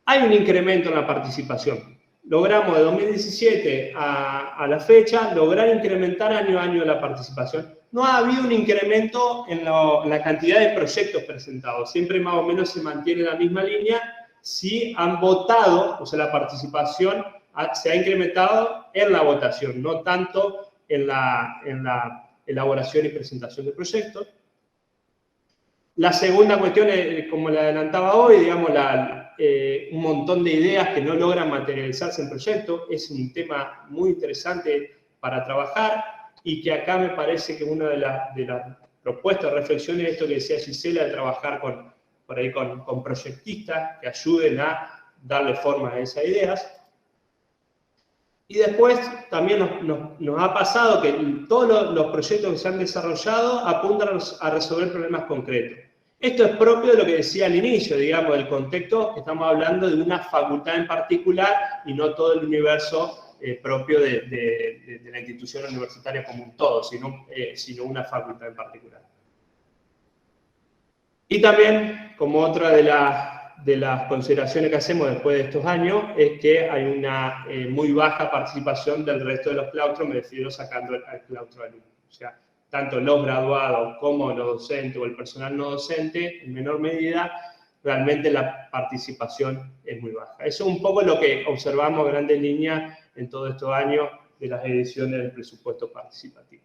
hay un incremento en la participación. Logramos de 2017 a la fecha, lograr incrementar año a año la participación. No ha habido un incremento en la cantidad de proyectos presentados. Siempre más o menos se mantiene la misma línea. Sí han votado, o sea, la participación se ha incrementado en la votación, no tanto en la elaboración y presentación de proyectos. La segunda cuestión, como le adelantaba hoy, digamos, un montón de ideas que no logran materializarse en proyectos. Es un tema muy interesante para trabajar y que acá me parece que una de las propuestas, reflexiones, esto que decía Gisela, de trabajar por ahí con proyectistas que ayuden a darle forma a esas ideas. Y después también nos ha pasado que todos los proyectos que se han desarrollado apuntan a resolver problemas concretos. Esto es propio de lo que decía al inicio, digamos, del contexto que estamos hablando de una facultad en particular y no todo el universo propio de la institución universitaria como un todo, sino una facultad en particular. Y también, como otra de las consideraciones que hacemos después de estos años, es que hay una muy baja participación del resto de los claustros, me refiero sacando al claustro de alumnos. O sea, tanto los graduados como los docentes o el personal no docente, en menor medida, realmente la participación es muy baja. Eso es un poco lo que observamos a grandes líneas en todos estos años de las ediciones del presupuesto participativo.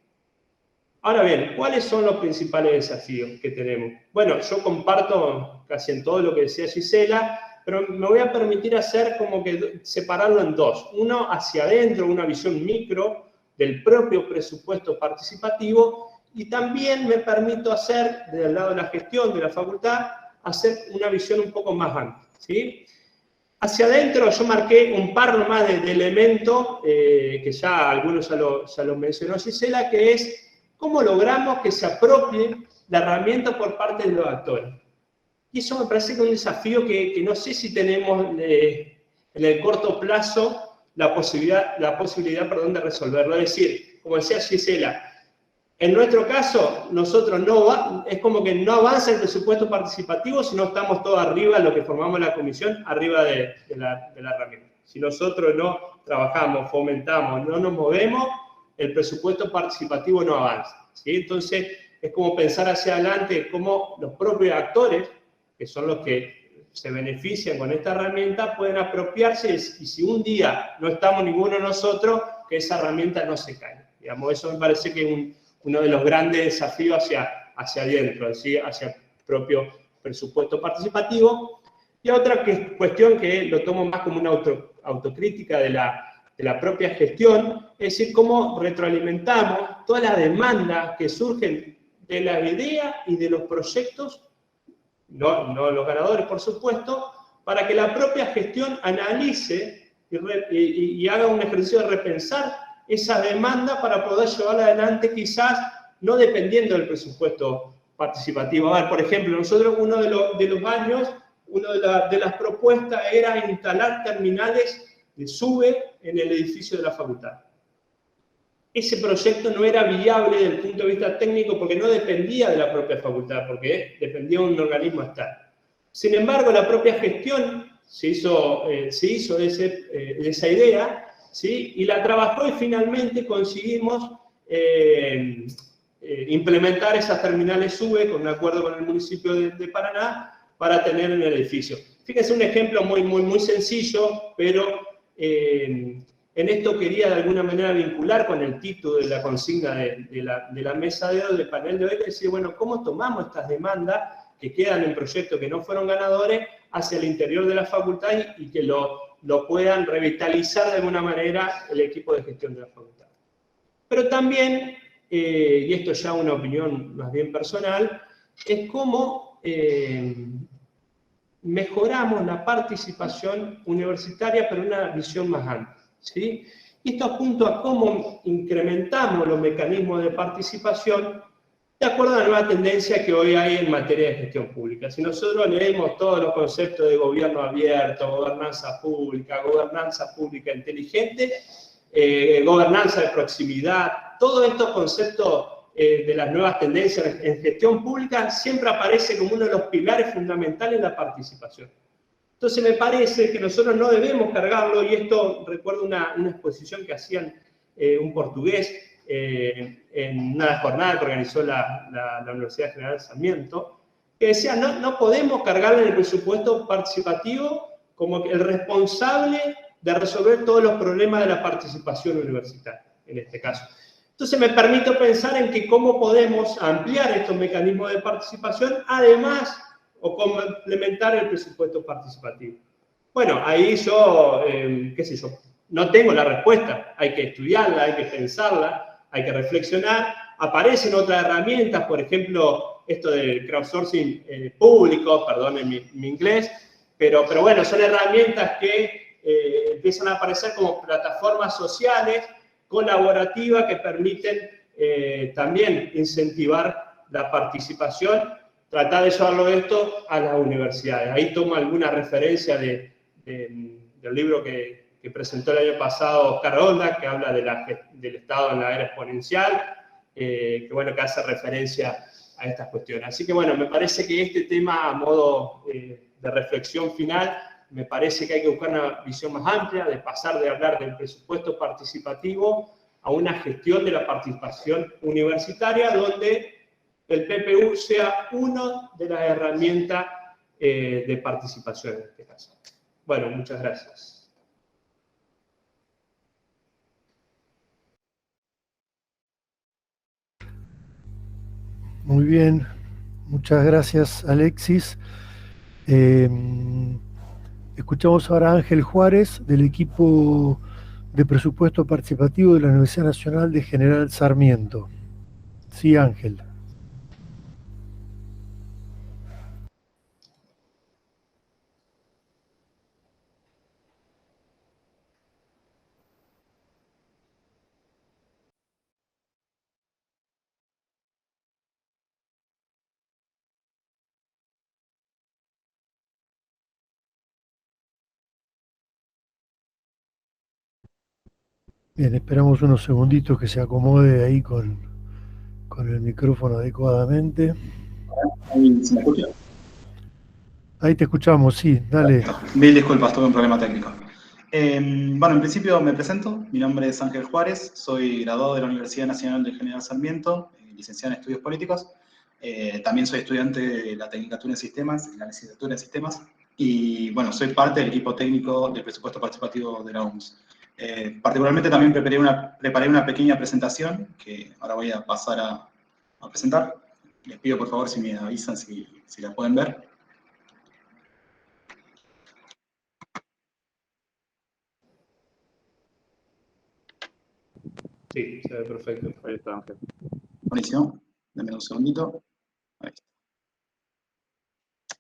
Ahora bien, ¿cuáles son los principales desafíos que tenemos? Bueno, yo comparto casi en todo lo que decía Gisela, pero me voy a permitir hacer como que separarlo en dos. Uno hacia adentro, una visión micro del propio presupuesto participativo, y también me permito hacer, desde el lado de la gestión de la facultad, hacer una visión un poco más amplia, ¿sí? Hacia adentro yo marqué un par nomás de elementos, que ya algunos ya lo mencionó Gisela, que es cómo logramos que se apropie la herramienta por parte de los actores. Y eso me parece que es un desafío que no sé si tenemos en el corto plazo la posibilidad de resolverlo. Es decir, como decía Gisela, en nuestro caso, nosotros es como que no avanza el presupuesto participativo si no estamos todos arriba, lo que formamos la comisión, arriba de la herramienta. Si nosotros no trabajamos, fomentamos, no nos movemos, el presupuesto participativo no avanza, ¿sí? Entonces, es como pensar hacia adelante cómo los propios actores, que son los que se benefician con esta herramienta, pueden apropiarse, y si un día no estamos ninguno de nosotros, que esa herramienta no se caiga. Digamos, eso me parece que es uno de los grandes desafíos hacia adentro, ¿sí? Hacia el propio presupuesto participativo. Y otra cuestión que lo tomo más como una autocrítica de la propia gestión, es decir, cómo retroalimentamos toda la demanda que surgen de la idea y de los proyectos, no los ganadores, por supuesto, para que la propia gestión analice y haga un ejercicio de repensar esa demanda para poder llevarla adelante, quizás no dependiendo del presupuesto participativo. A ver, por ejemplo, nosotros uno de los años, una de las propuestas era instalar terminales de SUBE en el edificio de la facultad. Ese proyecto no era viable desde el punto de vista técnico porque no dependía de la propia facultad, porque dependía de un organismo externo. Sin embargo, la propia gestión se hizo de esa idea, ¿sí? Y la trabajó y finalmente conseguimos implementar esas terminales SUBE con un acuerdo con el municipio de Paraná para tener en el edificio. Fíjense un ejemplo muy sencillo, pero en esto quería de alguna manera vincular con el título de la consigna de la mesa de hoy, del panel de hoy, que decir, bueno, ¿cómo tomamos estas demandas que quedan en proyectos que no fueron ganadores hacia el interior de la facultad y que lo puedan revitalizar de alguna manera el equipo de gestión de la facultad? Pero también, y esto ya es una opinión más bien personal, es cómo mejoramos la participación universitaria, pero en una visión más amplia, ¿sí? Y esto apunta a cómo incrementamos los mecanismos de participación de acuerdo a la nueva tendencia que hoy hay en materia de gestión pública. Si nosotros leemos todos los conceptos de gobierno abierto, gobernanza pública inteligente, gobernanza de proximidad, todos estos conceptos de las nuevas tendencias en gestión pública siempre aparece como uno de los pilares fundamentales de la participación. Entonces me parece que nosotros no debemos cargarlo, y esto recuerdo una exposición que hacían un portugués en una jornada que organizó la Universidad General Sarmiento, que decía, no podemos cargarle en el presupuesto participativo como el responsable de resolver todos los problemas de la participación universitaria, en este caso. Entonces me permito pensar en que cómo podemos ampliar estos mecanismos de participación, además, o complementar el presupuesto participativo. Bueno, ahí yo, qué sé yo, no tengo la respuesta, hay que estudiarla, hay que pensarla, hay que reflexionar. Aparecen otras herramientas, por ejemplo, esto del crowdsourcing público, perdonen mi inglés, pero bueno, son herramientas que empiezan a aparecer como plataformas sociales, colaborativas, que permiten también incentivar la participación, tratar de llevarlo esto a las universidades. Ahí tomo alguna referencia del libro que presentó el año pasado Oscar Onda, que habla del Estado en la era exponencial, que hace referencia a estas cuestiones. Así que bueno, me parece que este tema, a modo de reflexión final, me parece que hay que buscar una visión más amplia, de pasar de hablar del presupuesto participativo a una gestión de la participación universitaria, donde el PPU sea una de las herramientas de participación en este caso. Bueno, muchas gracias. Muy bien, muchas gracias, Alexis. Escuchamos ahora a Ángel Juárez, del equipo de presupuesto participativo de la Universidad Nacional de General Sarmiento. Sí, Ángel. Bien, esperamos unos segunditos que se acomode ahí con el micrófono adecuadamente. ¿Ahí se me escucha? Ahí te escuchamos, sí, dale. Mil disculpas, tuve un problema técnico. Bueno, en principio me presento. Mi nombre es Ángel Juárez, soy graduado de la Universidad Nacional de General Sarmiento, licenciado en Estudios Políticos. También soy estudiante de la Tecnicatura en Sistemas, en la licenciatura en Sistemas. Y bueno, soy parte del equipo técnico del presupuesto participativo de la UMS. Particularmente también preparé una pequeña presentación que ahora voy a pasar a presentar. Les pido por favor si me avisan si la pueden ver. Sí, se ve perfecto. Ahí está, Ángel. Buenísimo. Dame un segundito. Ahí está.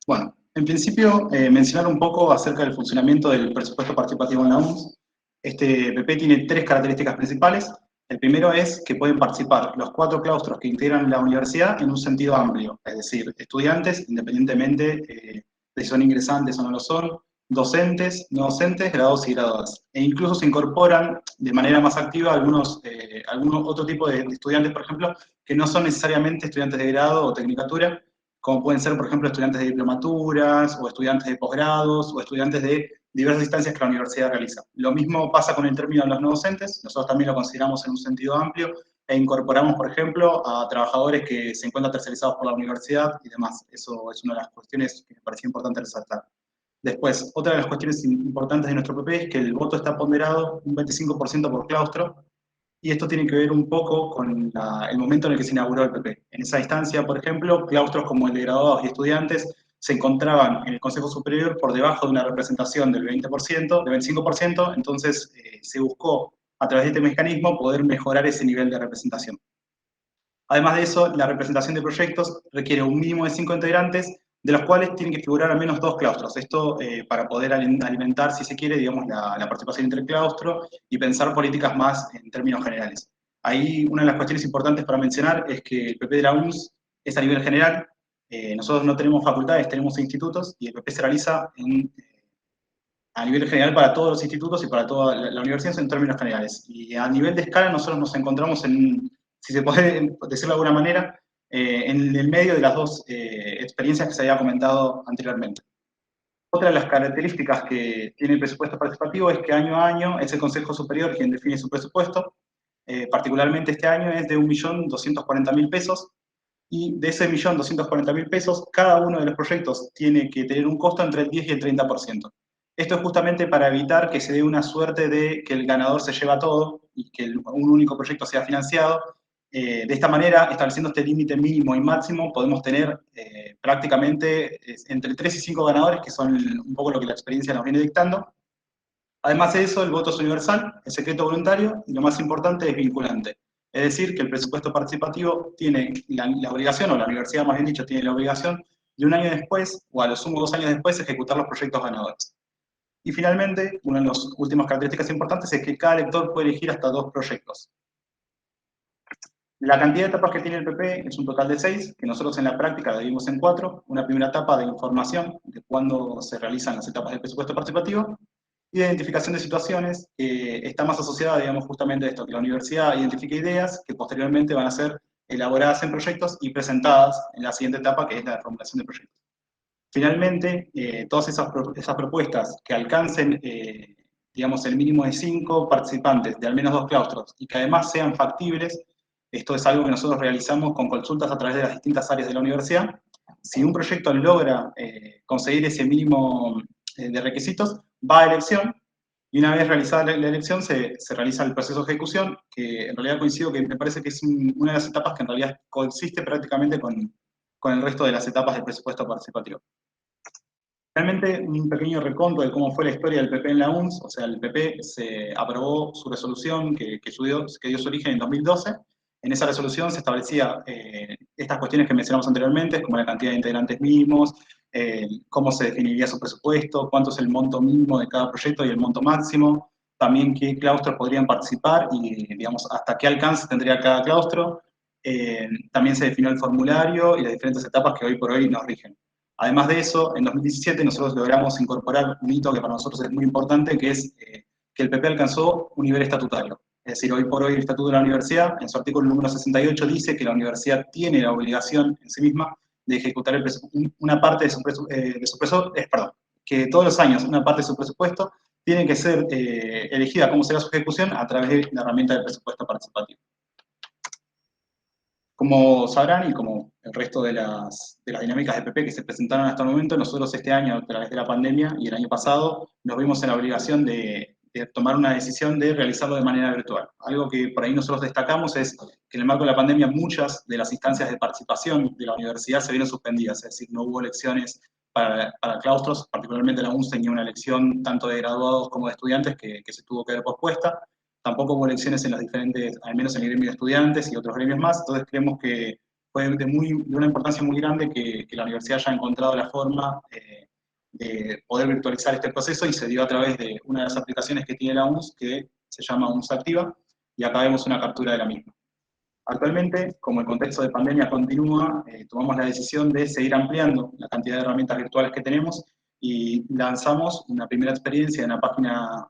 Bueno, en principio, mencionar un poco acerca del funcionamiento del presupuesto participativo en la UMS. Este PP tiene tres características principales. El primero es que pueden participar los 4 claustros que integran la universidad en un sentido amplio, es decir, estudiantes, independientemente de si son ingresantes o no lo son, docentes, no docentes, graduados y graduadas. E incluso se incorporan de manera más activa algunos otro tipo de estudiantes, por ejemplo, que no son necesariamente estudiantes de grado o tecnicatura, como pueden ser, por ejemplo, estudiantes de diplomaturas, o estudiantes de posgrados, o estudiantes de diversas instancias que la universidad realiza. Lo mismo pasa con el término de los no docentes, nosotros también lo consideramos en un sentido amplio, e incorporamos, por ejemplo, a trabajadores que se encuentran tercerizados por la universidad y demás. Eso es una de las cuestiones que me parecía importante resaltar. Después, otra de las cuestiones importantes de nuestro PP es que el voto está ponderado un 25% por claustro, y esto tiene que ver un poco con el momento en el que se inauguró el PP. En esa instancia, por ejemplo, claustros como el de graduados y estudiantes se encontraban en el Consejo Superior por debajo de una representación del 20%, del 25%, entonces se buscó a través de este mecanismo poder mejorar ese nivel de representación. Además de eso, la representación de proyectos requiere un mínimo de 5 integrantes de los cuales tienen que figurar al menos 2 claustros. Esto para poder alimentar, si se quiere, digamos, la participación interclaustro y pensar políticas más en términos generales. Ahí una de las cuestiones importantes para mencionar es que el PP de la UNS es a nivel general. Nosotros no tenemos facultades, tenemos institutos, y el PP se realiza a nivel general para todos los institutos y para toda la universidad en términos generales. Y a nivel de escala nosotros nos encontramos en, si se puede decirlo de alguna manera, en el medio de las dos experiencias que se había comentado anteriormente. Otra de las características que tiene el presupuesto participativo es que año a año es el Consejo Superior quien define su presupuesto. Particularmente este año es de 1.240.000 pesos, y de ese 1.240.000 pesos, cada uno de los proyectos tiene que tener un costo entre el 10 y el 30%. Esto es justamente para evitar que se dé una suerte de que el ganador se lleva todo y que un único proyecto sea financiado. De esta manera, estableciendo este límite mínimo y máximo, podemos tener prácticamente entre 3 y 5 ganadores, que son un poco lo que la experiencia nos viene dictando. Además de eso, el voto es universal, es secreto voluntario, y lo más importante es vinculante. Es decir, que el presupuesto participativo tiene la obligación, o la universidad más bien dicho, tiene la obligación de un año después, o a lo sumo 2 años después, ejecutar los proyectos ganadores. Y finalmente, una de las últimas características importantes es que cada lector puede elegir hasta 2 proyectos. La cantidad de etapas que tiene el PP es un total de 6, que nosotros en la práctica la dividimos en 4. Una primera etapa de información de cuándo se realizan las etapas del presupuesto participativo, y de identificación de situaciones, que está más asociada, digamos, justamente a esto, que la universidad identifique ideas que posteriormente van a ser elaboradas en proyectos y presentadas en la siguiente etapa, que es la formulación de proyectos. Finalmente, todas esas propuestas que alcancen, digamos, el mínimo de 5 participantes de al menos 2 claustros y que además sean factibles, esto es algo que nosotros realizamos con consultas a través de las distintas áreas de la universidad. Si un proyecto logra conseguir ese mínimo de requisitos, va a elección, y una vez realizada la elección se realiza el proceso de ejecución, que en realidad coincido que me parece que es una de las etapas que en realidad coexiste prácticamente con el resto de las etapas del presupuesto participativo. Realmente un pequeño reconto de cómo fue la historia del PP en la UNS. O sea, el PP se aprobó su resolución que dio su origen en 2012. En esa resolución se establecía estas cuestiones que mencionamos anteriormente, como la cantidad de integrantes mínimos, cómo se definiría su presupuesto, cuánto es el monto mínimo de cada proyecto y el monto máximo, también qué claustros podrían participar y, digamos, hasta qué alcance tendría cada claustro. También se definió el formulario y las diferentes etapas que hoy por hoy nos rigen. Además de eso, en 2017 nosotros logramos incorporar un hito que para nosotros es muy importante, que es que el PP alcanzó un nivel estatutario. Es decir, hoy por hoy el Estatuto de la Universidad, en su artículo número 68, dice que la universidad tiene la obligación en sí misma de ejecutar una parte de su presupuesto, que todos los años una parte de su presupuesto tiene que ser elegida cómo será su ejecución a través de la herramienta del presupuesto participativo. Como sabrán, y como el resto de las dinámicas de PP que se presentaron hasta el momento, nosotros este año, a través de la pandemia, y el año pasado, nos vimos en la obligación de tomar una decisión de realizarlo de manera virtual. Algo que por ahí nosotros destacamos es que en el marco de la pandemia muchas de las instancias de participación de la universidad se vieron suspendidas, es decir, no hubo elecciones para claustros, particularmente la UNS tenía una elección tanto de graduados como de estudiantes que se tuvo que ver pospuesta. Tampoco hubo elecciones en los diferentes, al menos en el gremio de estudiantes y otros gremios más, entonces creemos que fue de una importancia muy grande que la universidad haya encontrado la forma de poder virtualizar este proceso, y se dio a través de una de las aplicaciones que tiene la UNS, que se llama UNS Activa, y acá vemos una captura de la misma. Actualmente, como el contexto de pandemia continúa, tomamos la decisión de seguir ampliando la cantidad de herramientas virtuales que tenemos, y lanzamos una primera experiencia en la página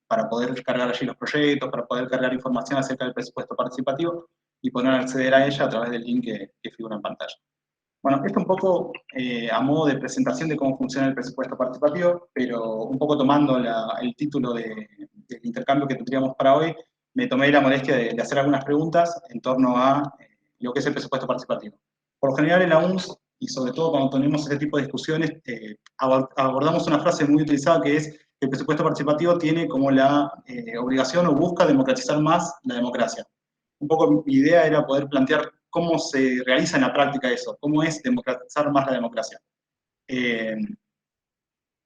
para poder cargar allí los proyectos, para poder cargar información acerca del presupuesto participativo y poder acceder a ella a través del link que figura en pantalla. Bueno, esto un poco a modo de presentación de cómo funciona el presupuesto participativo, pero un poco tomando el título del intercambio que tendríamos para hoy, me tomé la molestia de hacer algunas preguntas en torno a lo que es el presupuesto participativo. Por lo general en la UNS, y sobre todo cuando tenemos este tipo de discusiones, abordamos una frase muy utilizada que es: el presupuesto participativo tiene como la obligación o busca democratizar más la democracia. Un poco mi idea era poder plantear cómo se realiza en la práctica eso, cómo es democratizar más la democracia.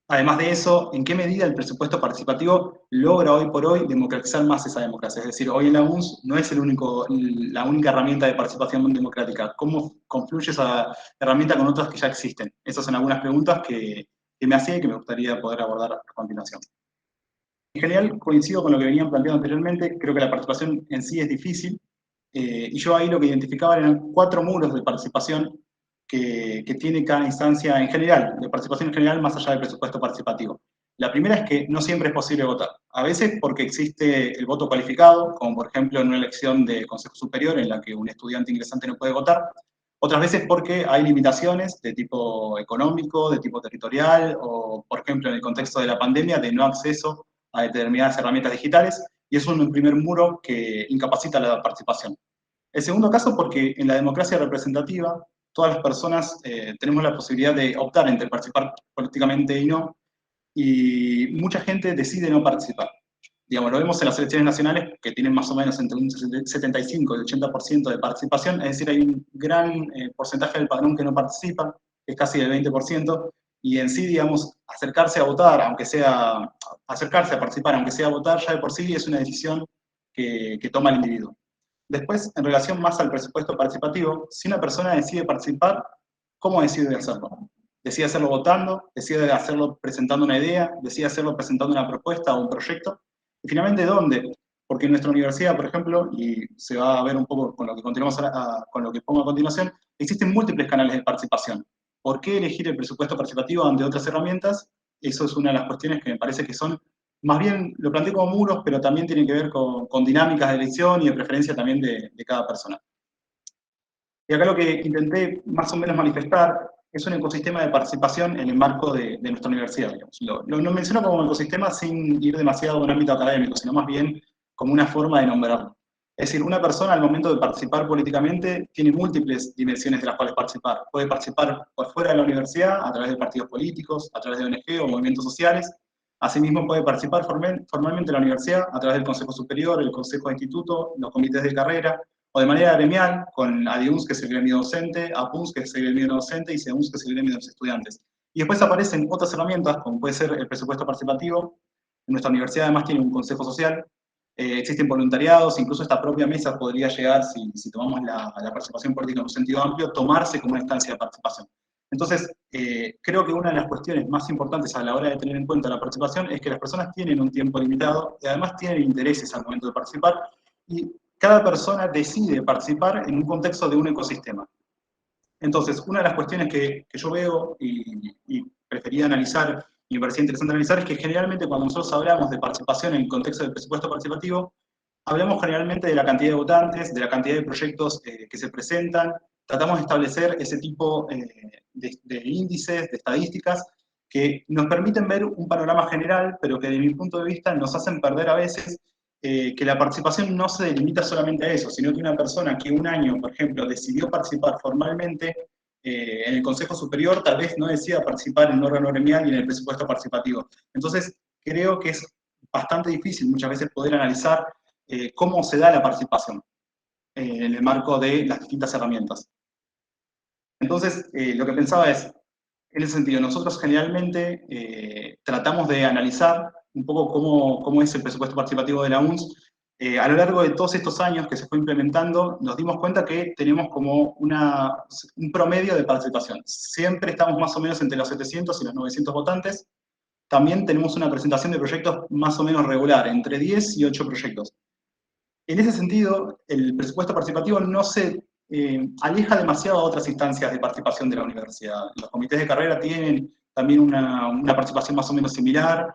Además de eso, ¿en qué medida el presupuesto participativo logra hoy por hoy democratizar más esa democracia? Es decir, hoy en la UNS no es la única herramienta de participación democrática. ¿Cómo confluye esa herramienta con otras que ya existen? Esas son algunas preguntas que me hacía y que me gustaría poder abordar a continuación. En general, coincido con lo que venían planteando anteriormente, creo que la participación en sí es difícil, y yo ahí lo que identificaba eran 4 muros de participación que tiene cada instancia en general, de participación en general, más allá del presupuesto participativo. La primera es que no siempre es posible votar. A veces porque existe el voto cualificado, como por ejemplo en una elección de Consejo Superior en la que un estudiante ingresante no puede votar. Otras veces porque hay limitaciones de tipo económico, de tipo territorial, o por ejemplo en el contexto de la pandemia, de no acceso a determinadas herramientas digitales, y es un primer muro que incapacita la participación. El segundo caso, porque en la democracia representativa, todas las personas tenemos la posibilidad de optar entre participar políticamente y no, y mucha gente decide no participar. Digamos, lo vemos en las elecciones nacionales, que tienen más o menos entre un 75 y 80% de participación, es decir, hay un gran porcentaje del padrón que no participa, que es casi del 20%, y en sí, digamos, acercarse a votar, aunque sea, acercarse a participar, aunque sea a votar, ya de por sí es una decisión que toma el individuo. Después, en relación más al presupuesto participativo, si una persona decide participar, ¿cómo decide hacerlo? Decide hacerlo votando, decide hacerlo presentando una idea, decide hacerlo presentando una propuesta o un proyecto. Y finalmente, ¿dónde? Porque en nuestra universidad, por ejemplo, y se va a ver un poco con lo que continuamos con lo que pongo a continuación, existen múltiples canales de participación. ¿Por qué elegir el presupuesto participativo ante otras herramientas? Eso es una de las cuestiones que me parece que son, más bien lo planteo como muros, pero también tienen que ver con dinámicas de elección y de preferencia también de cada persona. Y acá lo que intenté más o menos manifestar es un ecosistema de participación en el marco de nuestra universidad. Lo menciono como ecosistema sin ir demasiado a un ámbito académico, sino más bien como una forma de nombrarlo. Es decir, una persona al momento de participar políticamente tiene múltiples dimensiones de las cuales participar. Puede participar por fuera de la universidad, a través de partidos políticos, a través de ONG o movimientos sociales. Asimismo puede participar formalmente en la universidad, a través del Consejo Superior, el Consejo de Instituto, los comités de carrera, o de manera gremial, con ADIUNS, que es el gremio docente, APUNS, que es el gremio docente, y SEUNS, que es el gremio de los estudiantes. Y después aparecen otras herramientas, como puede ser el presupuesto participativo. En nuestra universidad además tiene un consejo social, existen voluntariados, incluso esta propia mesa podría llegar, si tomamos la participación política en un sentido amplio, tomarse como una instancia de participación. Entonces, creo que una de las cuestiones más importantes a la hora de tener en cuenta la participación es que las personas tienen un tiempo limitado y además tienen intereses al momento de participar, y cada persona decide participar en un contexto de un ecosistema. Entonces, una de las cuestiones que yo veo y prefería analizar, y me parecía interesante analizar, es que generalmente cuando nosotros hablamos de participación en el contexto del presupuesto participativo, hablamos generalmente de la cantidad de votantes, de la cantidad de proyectos que se presentan, tratamos de establecer ese tipo de índices, de estadísticas, que nos permiten ver un panorama general, pero que desde mi punto de vista nos hacen perder a veces que la participación no se delimita solamente a eso, sino que una persona que un año, por ejemplo, decidió participar formalmente en el Consejo Superior, tal vez no decida participar en un órgano gremial y en el presupuesto participativo. Entonces, creo que es bastante difícil muchas veces poder analizar cómo se da la participación en el marco de las distintas herramientas. Entonces, lo que pensaba es, en ese sentido, nosotros generalmente tratamos de analizar un poco cómo es el presupuesto participativo de la UNS. A lo largo de todos estos años que se fue implementando, nos dimos cuenta que tenemos como un promedio de participación. Siempre estamos más o menos entre los 700 y los 900 votantes. También tenemos una presentación de proyectos más o menos regular, entre 10 y 8 proyectos. En ese sentido, el presupuesto participativo no se aleja demasiado a otras instancias de participación de la universidad. Los comités de carrera tienen también una participación más o menos similar.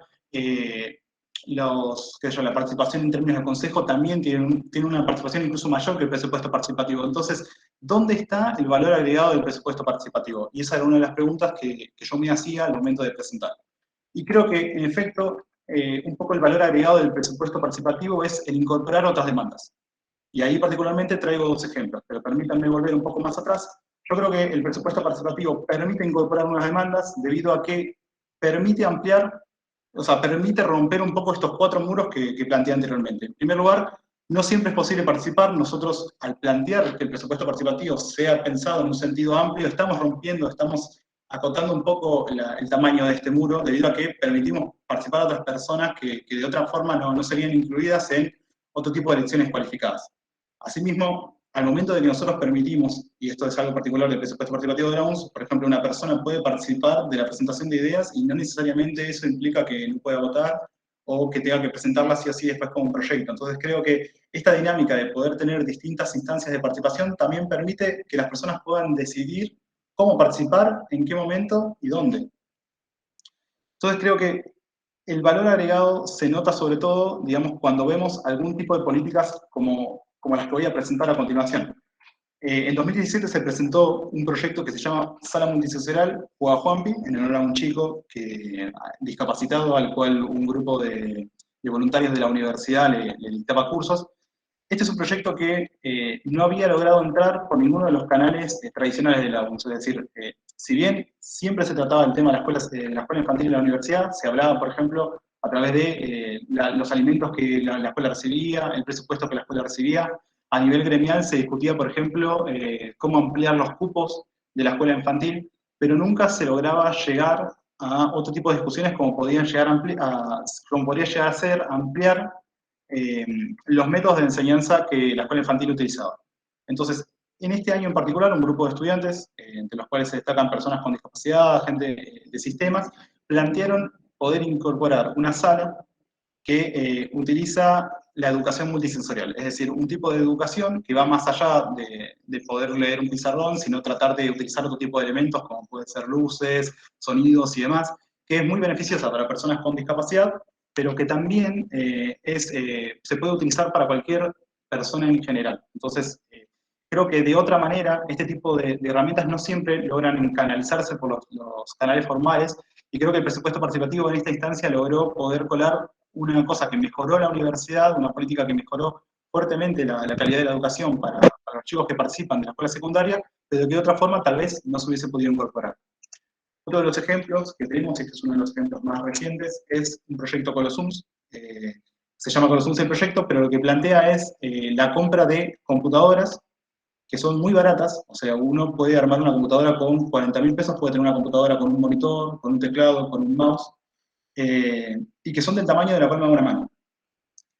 La participación en términos de consejo también tiene una participación incluso mayor que el presupuesto participativo. Entonces, ¿dónde está el valor agregado del presupuesto participativo? Y esa era una de las preguntas que yo me hacía al momento de presentar. Y creo que, en efecto, un poco el valor agregado del presupuesto participativo es el incorporar otras demandas. Y ahí particularmente traigo 2 ejemplos, pero permítanme volver un poco más atrás. Yo creo que el presupuesto participativo permite incorporar unas demandas debido a que permite ampliar, o sea, permite romper un poco estos 4 muros que planteé anteriormente. En primer lugar, no siempre es posible participar. Nosotros, al plantear que el presupuesto participativo sea pensado en un sentido amplio, estamos rompiendo, estamos acotando un poco el tamaño de este muro, debido a que permitimos participar a otras personas que de otra forma no serían incluidas en otro tipo de elecciones cualificadas. Asimismo, al momento de que nosotros permitimos, y esto es algo particular del presupuesto participativo de la UNS, por ejemplo, una persona puede participar de la presentación de ideas y no necesariamente eso implica que no pueda votar o que tenga que presentarla así o así después como un proyecto. Entonces creo que esta dinámica de poder tener distintas instancias de participación también permite que las personas puedan decidir cómo participar, en qué momento y dónde. Entonces creo que el valor agregado se nota sobre todo, digamos, cuando vemos algún tipo de políticas como las que voy a presentar a continuación. En 2017 se presentó un proyecto que se llama Sala Multisensorial Juanpi, en honor a un chico discapacitado al cual un grupo de voluntarios de la universidad le dictaba cursos. Este es un proyecto que no había logrado entrar por ninguno de los canales tradicionales de la UNS. Es decir, si bien siempre se trataba el tema de la escuela infantil y la universidad, se hablaba, por ejemplo, a través de los alimentos que la escuela recibía, el presupuesto que la escuela recibía. A nivel gremial se discutía, por ejemplo, cómo ampliar los cupos de la escuela infantil, pero nunca se lograba llegar a otro tipo de discusiones como podría llegar a ser ampliar los métodos de enseñanza que la escuela infantil utilizaba. Entonces, en este año en particular, un grupo de estudiantes, entre los cuales se destacan personas con discapacidad, gente de sistemas, plantearon poder incorporar una sala que utiliza la educación multisensorial, es decir, un tipo de educación que va más allá de poder leer un pizarrón, sino tratar de utilizar otro tipo de elementos como pueden ser luces, sonidos y demás, que es muy beneficiosa para personas con discapacidad, pero que también se puede utilizar para cualquier persona en general. Entonces, creo que de otra manera, este tipo de herramientas no siempre logran canalizarse por los canales formales, y creo que el presupuesto participativo en esta instancia logró poder colar una cosa que mejoró la universidad, una política que mejoró fuertemente la calidad de la educación para los chicos que participan de la escuela secundaria, pero que de otra forma tal vez no se hubiese podido incorporar. Otro de los ejemplos que tenemos, y este es uno de los ejemplos más recientes, es un proyecto Colosums. Se llama Colosums el proyecto, pero lo que plantea es la compra de computadoras que son muy baratas. O sea, uno puede armar una computadora con 40.000 pesos, puede tener una computadora con un monitor, con un teclado, con un mouse, y que son del tamaño de la palma de una mano.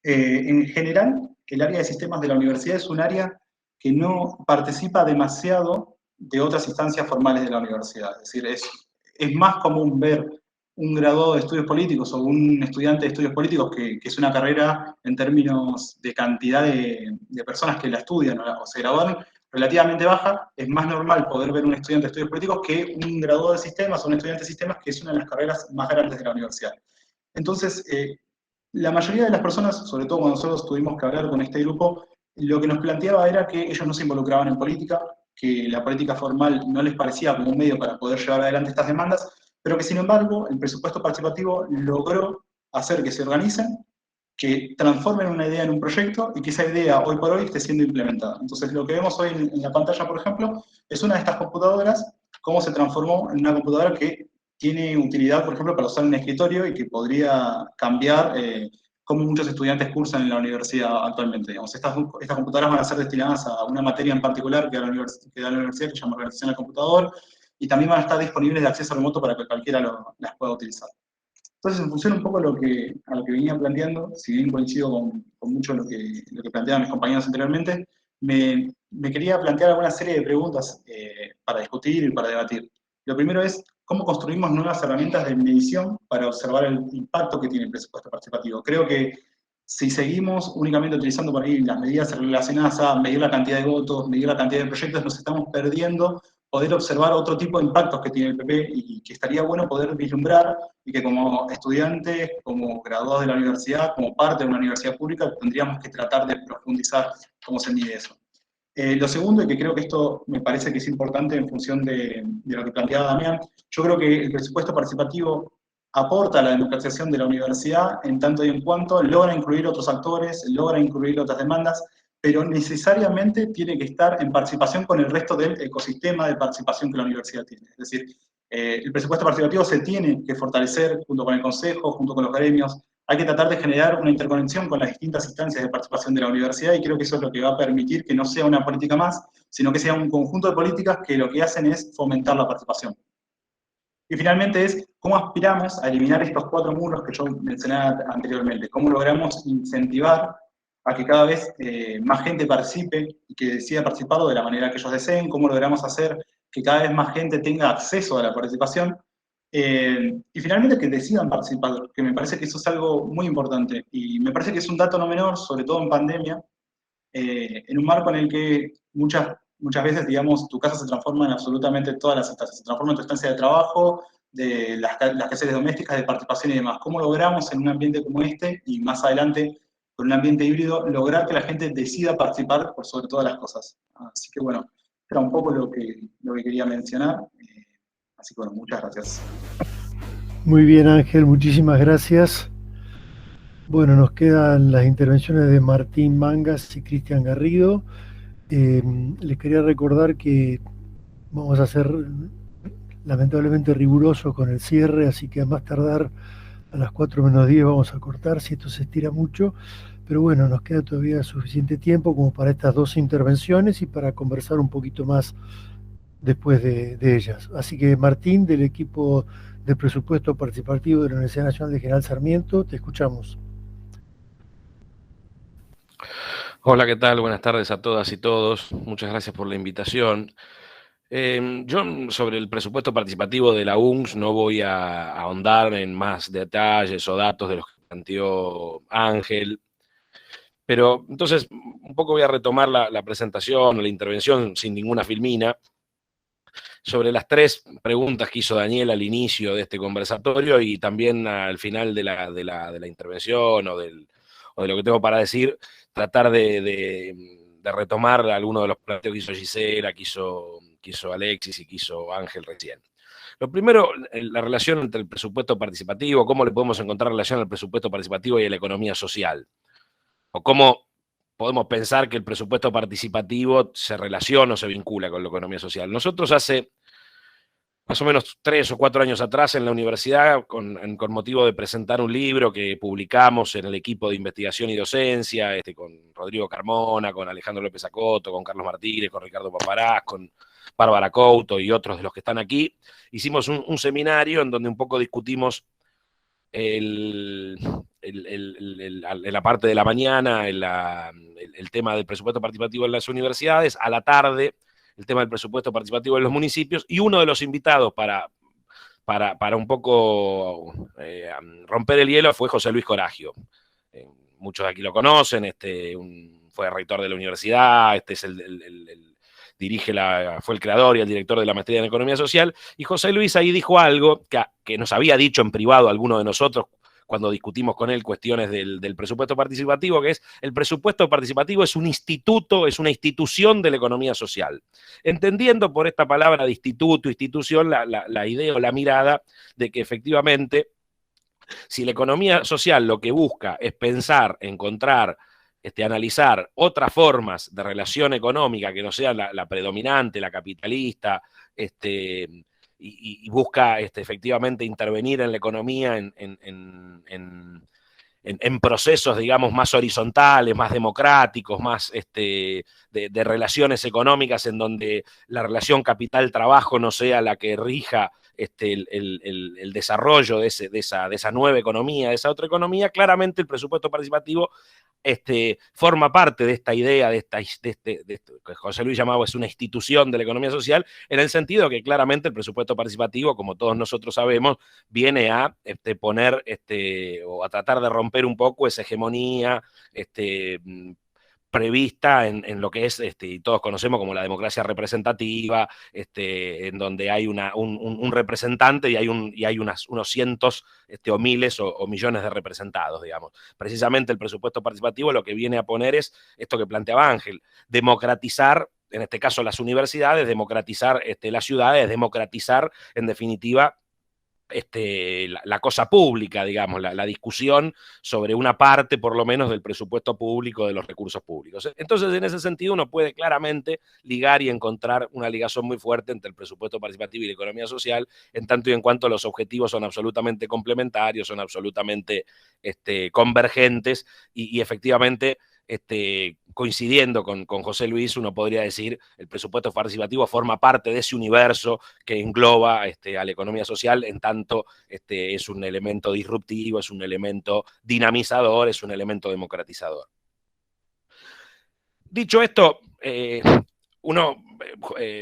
En general, el área de sistemas de la universidad es un área que no participa demasiado de otras instancias formales de la universidad. Es decir, es más común ver un graduado de estudios políticos o un estudiante de estudios políticos, que es una carrera en términos de cantidad de personas que la estudian o se gradúan, relativamente baja. Es más normal poder ver un estudiante de estudios políticos que un graduado de sistemas o un estudiante de sistemas, que es una de las carreras más grandes de la universidad. Entonces, la mayoría de las personas, sobre todo cuando nosotros tuvimos que hablar con este grupo, lo que nos planteaba era que ellos no se involucraban en política, que la política formal no les parecía como un medio para poder llevar adelante estas demandas, pero que sin embargo el presupuesto participativo logró hacer que se organicen, que transformen una idea en un proyecto y que esa idea hoy por hoy esté siendo implementada. Entonces lo que vemos hoy en la pantalla, por ejemplo, es una de estas computadoras, cómo se transformó en una computadora que tiene utilidad, por ejemplo, para usar en un escritorio y que podría cambiar cómo muchos estudiantes cursan en la universidad actualmente. Digamos, estas computadoras van a ser destinadas a una materia en particular que da la universidad, que se llama Organización del Computador, y también van a estar disponibles de acceso remoto para que cualquiera las pueda utilizar. Entonces, en función un poco a lo que venía planteando, si bien coincido con mucho lo que planteaban mis compañeros anteriormente, me quería plantear alguna serie de preguntas para discutir y para debatir. Lo primero es, ¿cómo construimos nuevas herramientas de medición para observar el impacto que tiene el presupuesto participativo? Creo que si seguimos únicamente utilizando por ahí las medidas relacionadas a medir la cantidad de votos, medir la cantidad de proyectos, nos estamos perdiendo poder observar otro tipo de impactos que tiene el PP, y que estaría bueno poder vislumbrar, y que como estudiantes, como graduados de la universidad, como parte de una universidad pública, tendríamos que tratar de profundizar cómo se mide eso. Lo segundo, y que creo que esto me parece que es importante en función de lo que planteaba Damián, yo creo que el presupuesto participativo aporta a la democratización de la universidad en tanto y en cuanto logra incluir otros actores, logra incluir otras demandas, pero necesariamente tiene que estar en participación con el resto del ecosistema de participación que la universidad tiene. Es decir, el presupuesto participativo se tiene que fortalecer junto con el consejo, junto con los gremios. Hay que tratar de generar una interconexión con las distintas instancias de participación de la universidad, y creo que eso es lo que va a permitir que no sea una política más, sino que sea un conjunto de políticas que lo que hacen es fomentar la participación. Y finalmente es cómo aspiramos a eliminar estos 4 muros que yo mencionaba anteriormente, cómo logramos incentivar a que cada vez más gente participe y que decida participarlo de la manera que ellos deseen, cómo logramos hacer que cada vez más gente tenga acceso a la participación, y finalmente que decidan participar, que me parece que eso es algo muy importante, y me parece que es un dato no menor, sobre todo en pandemia, en un marco en el que muchas veces, digamos, tu casa se transforma en absolutamente todas las estancias, se transforma en tu estancia de trabajo, de las quehaceres domésticas, de participación y demás. ¿Cómo logramos en un ambiente como este, y más adelante con un ambiente híbrido, lograr que la gente decida participar por sobre todas las cosas? Así que bueno, era un poco lo que quería mencionar. Así que bueno, muchas gracias. Muy bien, Ángel, muchísimas gracias. Bueno, nos quedan las intervenciones de Martín Mangas y Cristian Garrido. Les quería recordar que vamos a ser lamentablemente rigurosos con el cierre, así que a más tardar a las 4 menos 10 vamos a cortar si esto se estira mucho. Pero bueno, nos queda todavía suficiente tiempo como para estas 2 intervenciones y para conversar un poquito más después de ellas. Así que Martín, del equipo de presupuesto participativo de la Universidad Nacional de General Sarmiento, te escuchamos. Hola, ¿qué tal? Buenas tardes a todas y todos. Muchas gracias por la invitación. Yo sobre el presupuesto participativo de la UNCS no voy a ahondar en más detalles o datos de los que planteó Ángel, pero entonces un poco voy a retomar la presentación, la intervención sin ninguna filmina, sobre las 3 preguntas que hizo Daniel al inicio de este conversatorio y también al final de la intervención o de lo que tengo para decir, tratar de retomar algunos de los planteos que hizo Gisela, que hizo Alexis y que hizo Ángel recién. Lo primero, la relación entre el presupuesto participativo, cómo le podemos encontrar relación al presupuesto participativo y a la economía social, o cómo podemos pensar que el presupuesto participativo se relaciona o se vincula con la economía social. Nosotros hace más o menos 3 o 4 años atrás en la universidad, con motivo de presentar un libro que publicamos en el equipo de investigación y docencia, con Rodrigo Carmona, con Alejandro López Acoto, con Carlos Martínez, con Ricardo Paparás, con Bárbara Couto y otros de los que están aquí, hicimos un seminario en donde un poco discutimos en la parte de la mañana el tema del presupuesto participativo en las universidades, a la tarde el tema del presupuesto participativo en los municipios, y uno de los invitados para un poco romper el hielo fue José Luis Coragio. Muchos de aquí lo conocen, fue rector de la universidad, fue el creador y el director de la maestría en Economía Social, y José Luis ahí dijo algo que nos había dicho en privado alguno de nosotros cuando discutimos con él cuestiones del presupuesto participativo, que es: el presupuesto participativo es un instituto, es una institución de la economía social. Entendiendo por esta palabra de instituto, institución, la idea o la mirada de que efectivamente, si la economía social lo que busca es pensar, encontrar, analizar otras formas de relación económica que no sea la predominante, la capitalista, y busca efectivamente intervenir en la economía en procesos, digamos, más horizontales, más democráticos, más de relaciones económicas en donde la relación capital-trabajo no sea la que rija el desarrollo de esa nueva economía, de esa otra economía. Claramente el presupuesto participativo forma parte de esta idea, de que José Luis llamaba es una institución de la economía social, en el sentido que claramente el presupuesto participativo, como todos nosotros sabemos, viene a poner o a tratar de romper un poco esa hegemonía prevista en lo que es, y todos conocemos como la democracia representativa, en donde hay un representante y hay unos cientos o miles o millones de representados, digamos. Precisamente el presupuesto participativo lo que viene a poner es esto que planteaba Ángel: democratizar, en este caso las universidades, democratizar las ciudades, democratizar, en definitiva, la cosa pública, digamos, la discusión sobre una parte, por lo menos, del presupuesto público, de los recursos públicos. Entonces, en ese sentido, uno puede claramente ligar y encontrar una ligación muy fuerte entre el presupuesto participativo y la economía social, en tanto y en cuanto los objetivos son absolutamente complementarios, son absolutamente convergentes y efectivamente coincidiendo con José Luis, uno podría decir el presupuesto participativo forma parte de ese universo que engloba a la economía social, en tanto es un elemento disruptivo, es un elemento dinamizador, es un elemento democratizador. Dicho esto,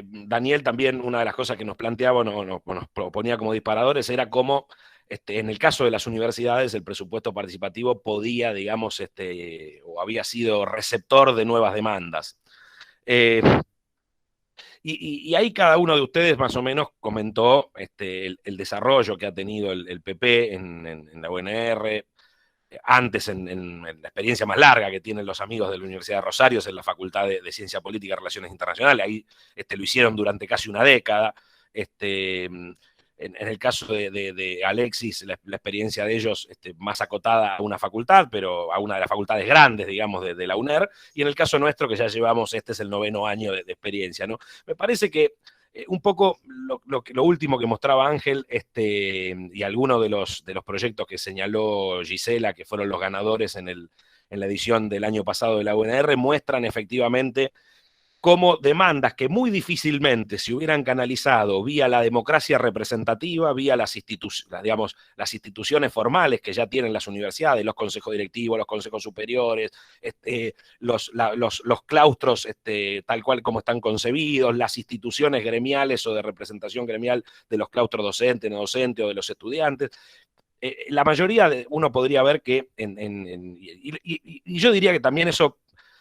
Daniel también, una de las cosas que nos planteaba, nos proponía como disparadores, era cómo en el caso de las universidades el presupuesto participativo podía, digamos, o había sido receptor de nuevas demandas. Y ahí cada uno de ustedes más o menos comentó el desarrollo que ha tenido el PP en la UNR, antes en la experiencia más larga que tienen los amigos de la Universidad de Rosario, en la Facultad de Ciencia Política y Relaciones Internacionales. Ahí lo hicieron durante casi una década. En el caso de Alexis, la experiencia de ellos más acotada a una facultad, pero a una de las facultades grandes, digamos, de la UNER, y en el caso nuestro, que ya llevamos, este es el 9º año de experiencia, ¿no? Me parece que un poco lo último que mostraba Ángel y algunos de los proyectos que señaló Gisela, que fueron los ganadores en la edición del año pasado de la UNR, muestran efectivamente cómo demandas que muy difícilmente se hubieran canalizado vía la democracia representativa, vía las instituciones formales que ya tienen las universidades, los consejos directivos, los consejos superiores, los claustros tal cual como están concebidos, las instituciones gremiales o de representación gremial de los claustros docentes, no docentes o de los estudiantes. La mayoría, uno podría ver que, y yo diría que también eso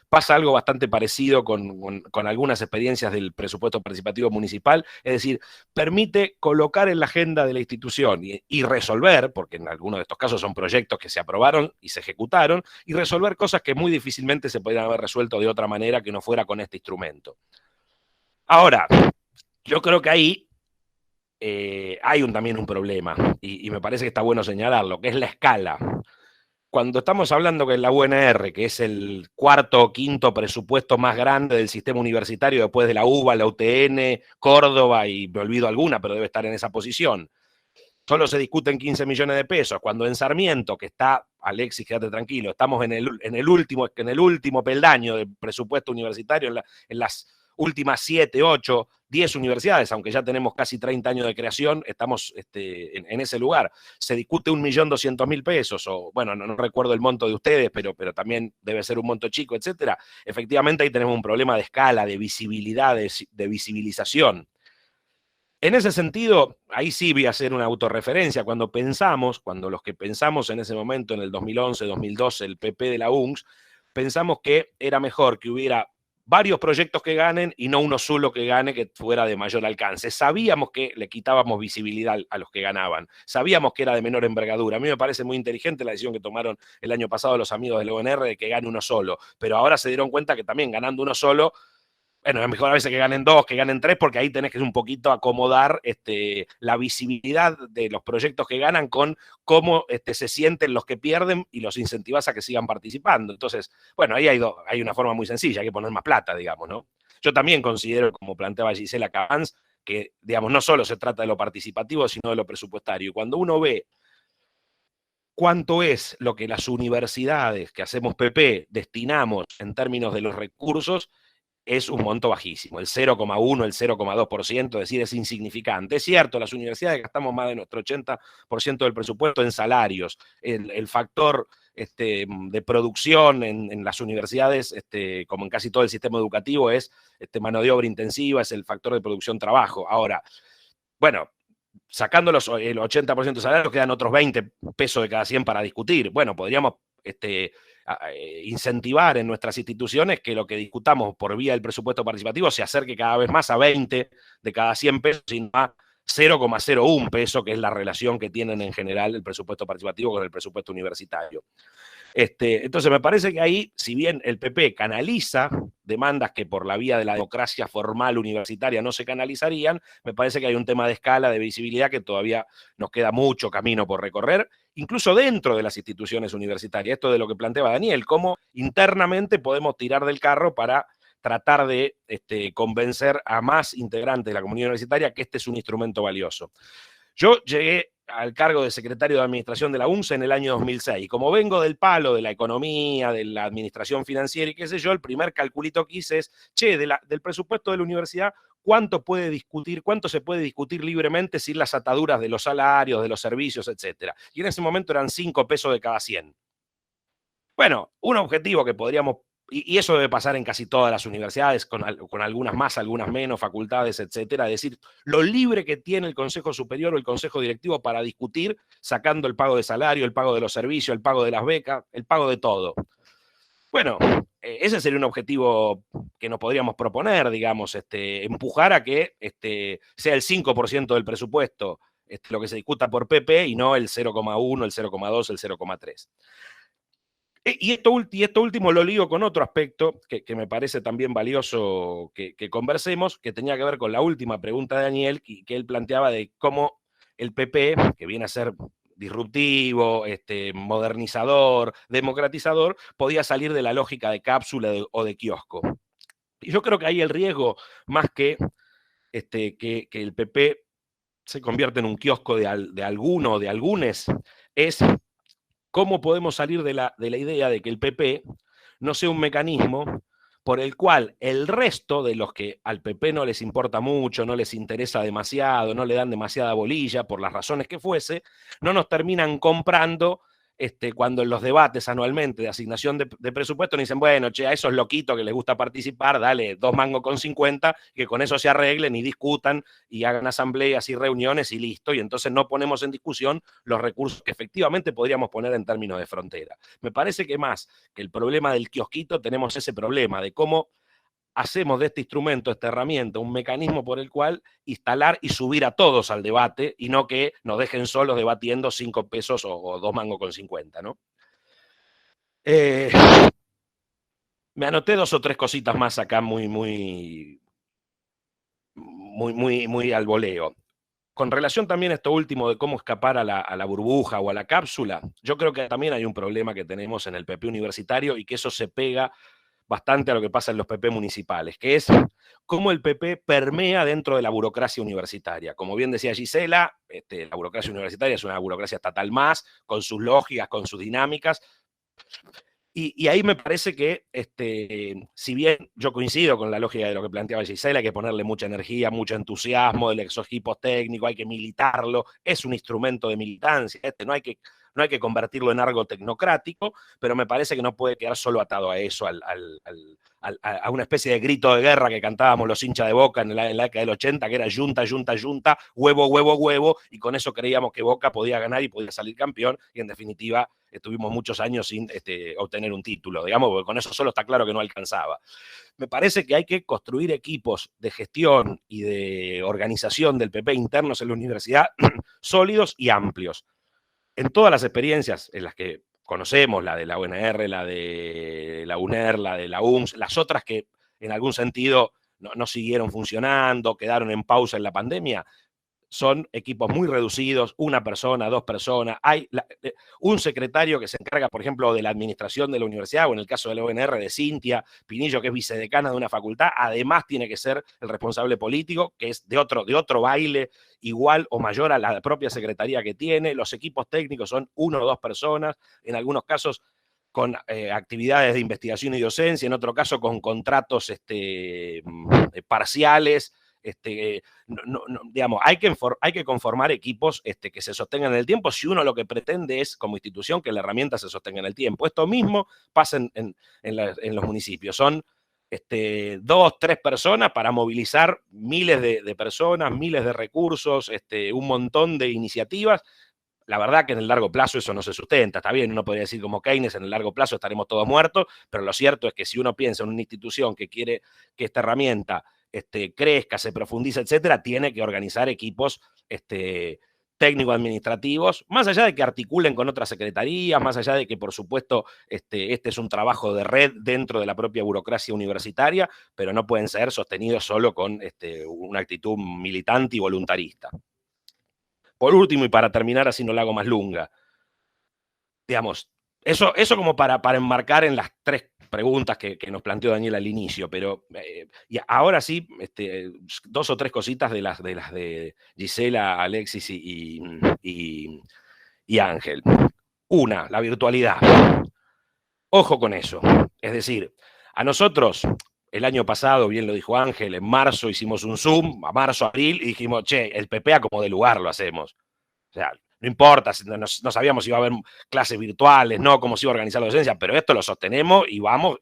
pasa algo bastante parecido con algunas experiencias del presupuesto participativo municipal, es decir, permite colocar en la agenda de la institución y resolver, porque en algunos de estos casos son proyectos que se aprobaron y se ejecutaron, y resolver cosas que muy difícilmente se podrían haber resuelto de otra manera que no fuera con este instrumento. Ahora, yo creo que ahí hay también un problema, y me parece que está bueno señalarlo, que es la escala. Cuando estamos hablando que la UNR, que es el 4º o 5º presupuesto más grande del sistema universitario después de la UBA, la UTN, Córdoba, y me olvido alguna, pero debe estar en esa posición, solo se discuten 15 millones de pesos, cuando en Sarmiento, que está, Alexis, quédate tranquilo, estamos en el último peldaño del presupuesto universitario, en las últimas 7, 8, 10 universidades, aunque ya tenemos casi 30 años de creación, estamos en ese lugar. Se discute 1.200.000 pesos, o bueno, no recuerdo el monto de ustedes, pero también debe ser un monto chico, etcétera. Efectivamente, ahí tenemos un problema de escala, de visibilidad, de visibilización. En ese sentido, ahí sí voy a hacer una autorreferencia. Cuando los que pensamos en ese momento, en el 2011, 2012, el PP de la UNCS, pensamos que era mejor que hubiera varios proyectos que ganen y no uno solo que gane que fuera de mayor alcance. Sabíamos que le quitábamos visibilidad a los que ganaban. Sabíamos que era de menor envergadura. A mí me parece muy inteligente la decisión que tomaron el año pasado los amigos de la UNR de que gane uno solo. Pero ahora se dieron cuenta que también ganando uno solo, bueno, es mejor a veces que ganen 2, que ganen 3, porque ahí tenés que un poquito acomodar la visibilidad de los proyectos que ganan con cómo se sienten los que pierden y los incentivas a que sigan participando. Entonces, bueno, ahí hay una forma muy sencilla, hay que poner más plata, digamos, ¿no? Yo también considero, como planteaba Gisela Cabans, que, digamos, no solo se trata de lo participativo, sino de lo presupuestario. Y cuando uno ve cuánto es lo que las universidades que hacemos PP destinamos en términos de los recursos, es un monto bajísimo, el 0,1, el 0,2%, es decir, es insignificante. Es cierto, las universidades gastamos más de nuestro 80% del presupuesto en salarios. El factor de producción en las universidades, como en casi todo el sistema educativo, es mano de obra intensiva, es el factor de producción trabajo. Ahora, bueno, sacando el 80% de salarios, quedan otros 20 pesos de cada 100 para discutir. Bueno, podríamos incentivar en nuestras instituciones que lo que discutamos por vía del presupuesto participativo se acerque cada vez más a 20 de cada 100 pesos, sino a 0,01 peso, que es la relación que tienen en general el presupuesto participativo con el presupuesto universitario. Entonces me parece que ahí, si bien el PP canaliza demandas que por la vía de la democracia formal universitaria no se canalizarían, me parece que hay un tema de escala, de visibilidad, que todavía nos queda mucho camino por recorrer, incluso dentro de las instituciones universitarias. Esto de lo que planteaba Daniel, cómo internamente podemos tirar del carro para tratar de convencer a más integrantes de la comunidad universitaria que este es un instrumento valioso. Yo llegué al cargo de secretario de administración de la UNSA en el año 2006. Como vengo del palo de la economía, de la administración financiera y qué sé yo, el primer calculito que hice es, che, del presupuesto de la universidad, ¿cuánto se puede discutir libremente sin las ataduras de los salarios, de los servicios, etcétera? Y en ese momento eran 5 pesos de cada 100. Bueno, un objetivo que podríamos, y eso debe pasar en casi todas las universidades, con algunas más, algunas menos, facultades, etcétera, es decir, lo libre que tiene el Consejo Superior o el Consejo Directivo para discutir, sacando el pago de salario, el pago de los servicios, el pago de las becas, el pago de todo. Bueno, ese sería un objetivo que nos podríamos proponer, digamos, empujar a que sea el 5% del presupuesto lo que se discuta por PP y no el 0,1, el 0,2, el 0,3. Y esto último lo ligo con otro aspecto que me parece también valioso que conversemos, que tenía que ver con la última pregunta de Daniel, que él planteaba de cómo el PP, que viene a ser disruptivo, modernizador, democratizador, podía salir de la lógica de cápsula o de kiosco. Y yo creo que ahí el riesgo, más que el PP se convierta en un kiosco de alguno o de algunes, es cómo podemos salir de la idea de que el PP no sea un mecanismo por el cual el resto de los que al PP no les importa mucho, no les interesa demasiado, no le dan demasiada bolilla, por las razones que fuese, no nos terminan comprando cuando en los debates anualmente de asignación de presupuesto nos dicen, bueno, che, a esos loquitos que les gusta participar, dale 2 mangos con 50, que con eso se arreglen y discutan y hagan asambleas y reuniones y listo, y entonces no ponemos en discusión los recursos que efectivamente podríamos poner en términos de frontera. Me parece que más que el problema del kiosquito, tenemos ese problema de cómo hacemos de este instrumento, esta herramienta, un mecanismo por el cual instalar y subir a todos al debate y no que nos dejen solos debatiendo 5 pesos o 2 mangos con 50, ¿no? Me anoté 2 o 3 cositas más acá muy al voleo. Con relación también a esto último de cómo escapar a la burbuja o a la cápsula, yo creo que también hay un problema que tenemos en el PP universitario y que eso se pega bastante a lo que pasa en los PP municipales, que es cómo el PP permea dentro de la burocracia universitaria. Como bien decía Gisela, la burocracia universitaria es una burocracia estatal más, con sus lógicas, con sus dinámicas, y ahí me parece que, si bien yo coincido con la lógica de lo que planteaba Gisela, hay que ponerle mucha energía, mucho entusiasmo, del exoequipo técnico, hay que militarlo, es un instrumento de militancia, no hay que convertirlo en algo tecnocrático, pero me parece que no puede quedar solo atado a eso, a una especie de grito de guerra que cantábamos los hinchas de Boca en la década del 80, que era yunta, yunta, yunta, huevo, huevo, huevo, y con eso creíamos que Boca podía ganar y podía salir campeón, y en definitiva estuvimos muchos años sin obtener un título, digamos, porque con eso solo está claro que no alcanzaba. Me parece que hay que construir equipos de gestión y de organización del PP internos en la universidad sólidos y amplios. En todas las experiencias en las que conocemos, la de la UNR, la de la UNER, la de la UMS, las otras que en algún sentido no siguieron funcionando, quedaron en pausa en la pandemia, son equipos muy reducidos, 1 persona, 2 personas. Hay un secretario que se encarga, por ejemplo, de la administración de la universidad, o en el caso de la UNR, de Cintia Pinillo, que es vicedecana de una facultad. Además, tiene que ser el responsable político, que es de otro baile, igual o mayor a la propia secretaría que tiene. Los equipos técnicos son 1 o 2 personas, en algunos casos con actividades de investigación y docencia, en otro caso con contratos parciales. Digamos, hay que conformar equipos que se sostengan en el tiempo si uno lo que pretende es, como institución, que la herramienta se sostenga en el tiempo. Esto mismo pasa en los municipios. Son 2, 3 personas para movilizar miles de personas, miles de recursos, un montón de iniciativas. La verdad que en el largo plazo eso no se sustenta. Está bien, uno podría decir como Keynes, en el largo plazo estaremos todos muertos, pero lo cierto es que si uno piensa en una institución que quiere que esta herramienta crezca, se profundice, etcétera, tiene que organizar equipos técnico-administrativos, más allá de que articulen con otras secretarías, más allá de que, por supuesto, este es un trabajo de red dentro de la propia burocracia universitaria, pero no pueden ser sostenidos solo con una actitud militante y voluntarista. Por último, y para terminar, así no la hago más lunga, digamos, eso como para enmarcar en las 3 preguntas que nos planteó Daniel al inicio, pero y ahora sí, 2 o 3 cositas de las de Gisela, Alexis y y Ángel. Una, la virtualidad. Ojo con eso. Es decir, a nosotros, el año pasado, bien lo dijo Ángel, en marzo hicimos un Zoom, a marzo, abril, y dijimos, che, el PPA como de lugar lo hacemos. O sea, no importa, no sabíamos si iba a haber clases virtuales, no, cómo se iba a organizar la docencia, pero esto lo sostenemos y vamos,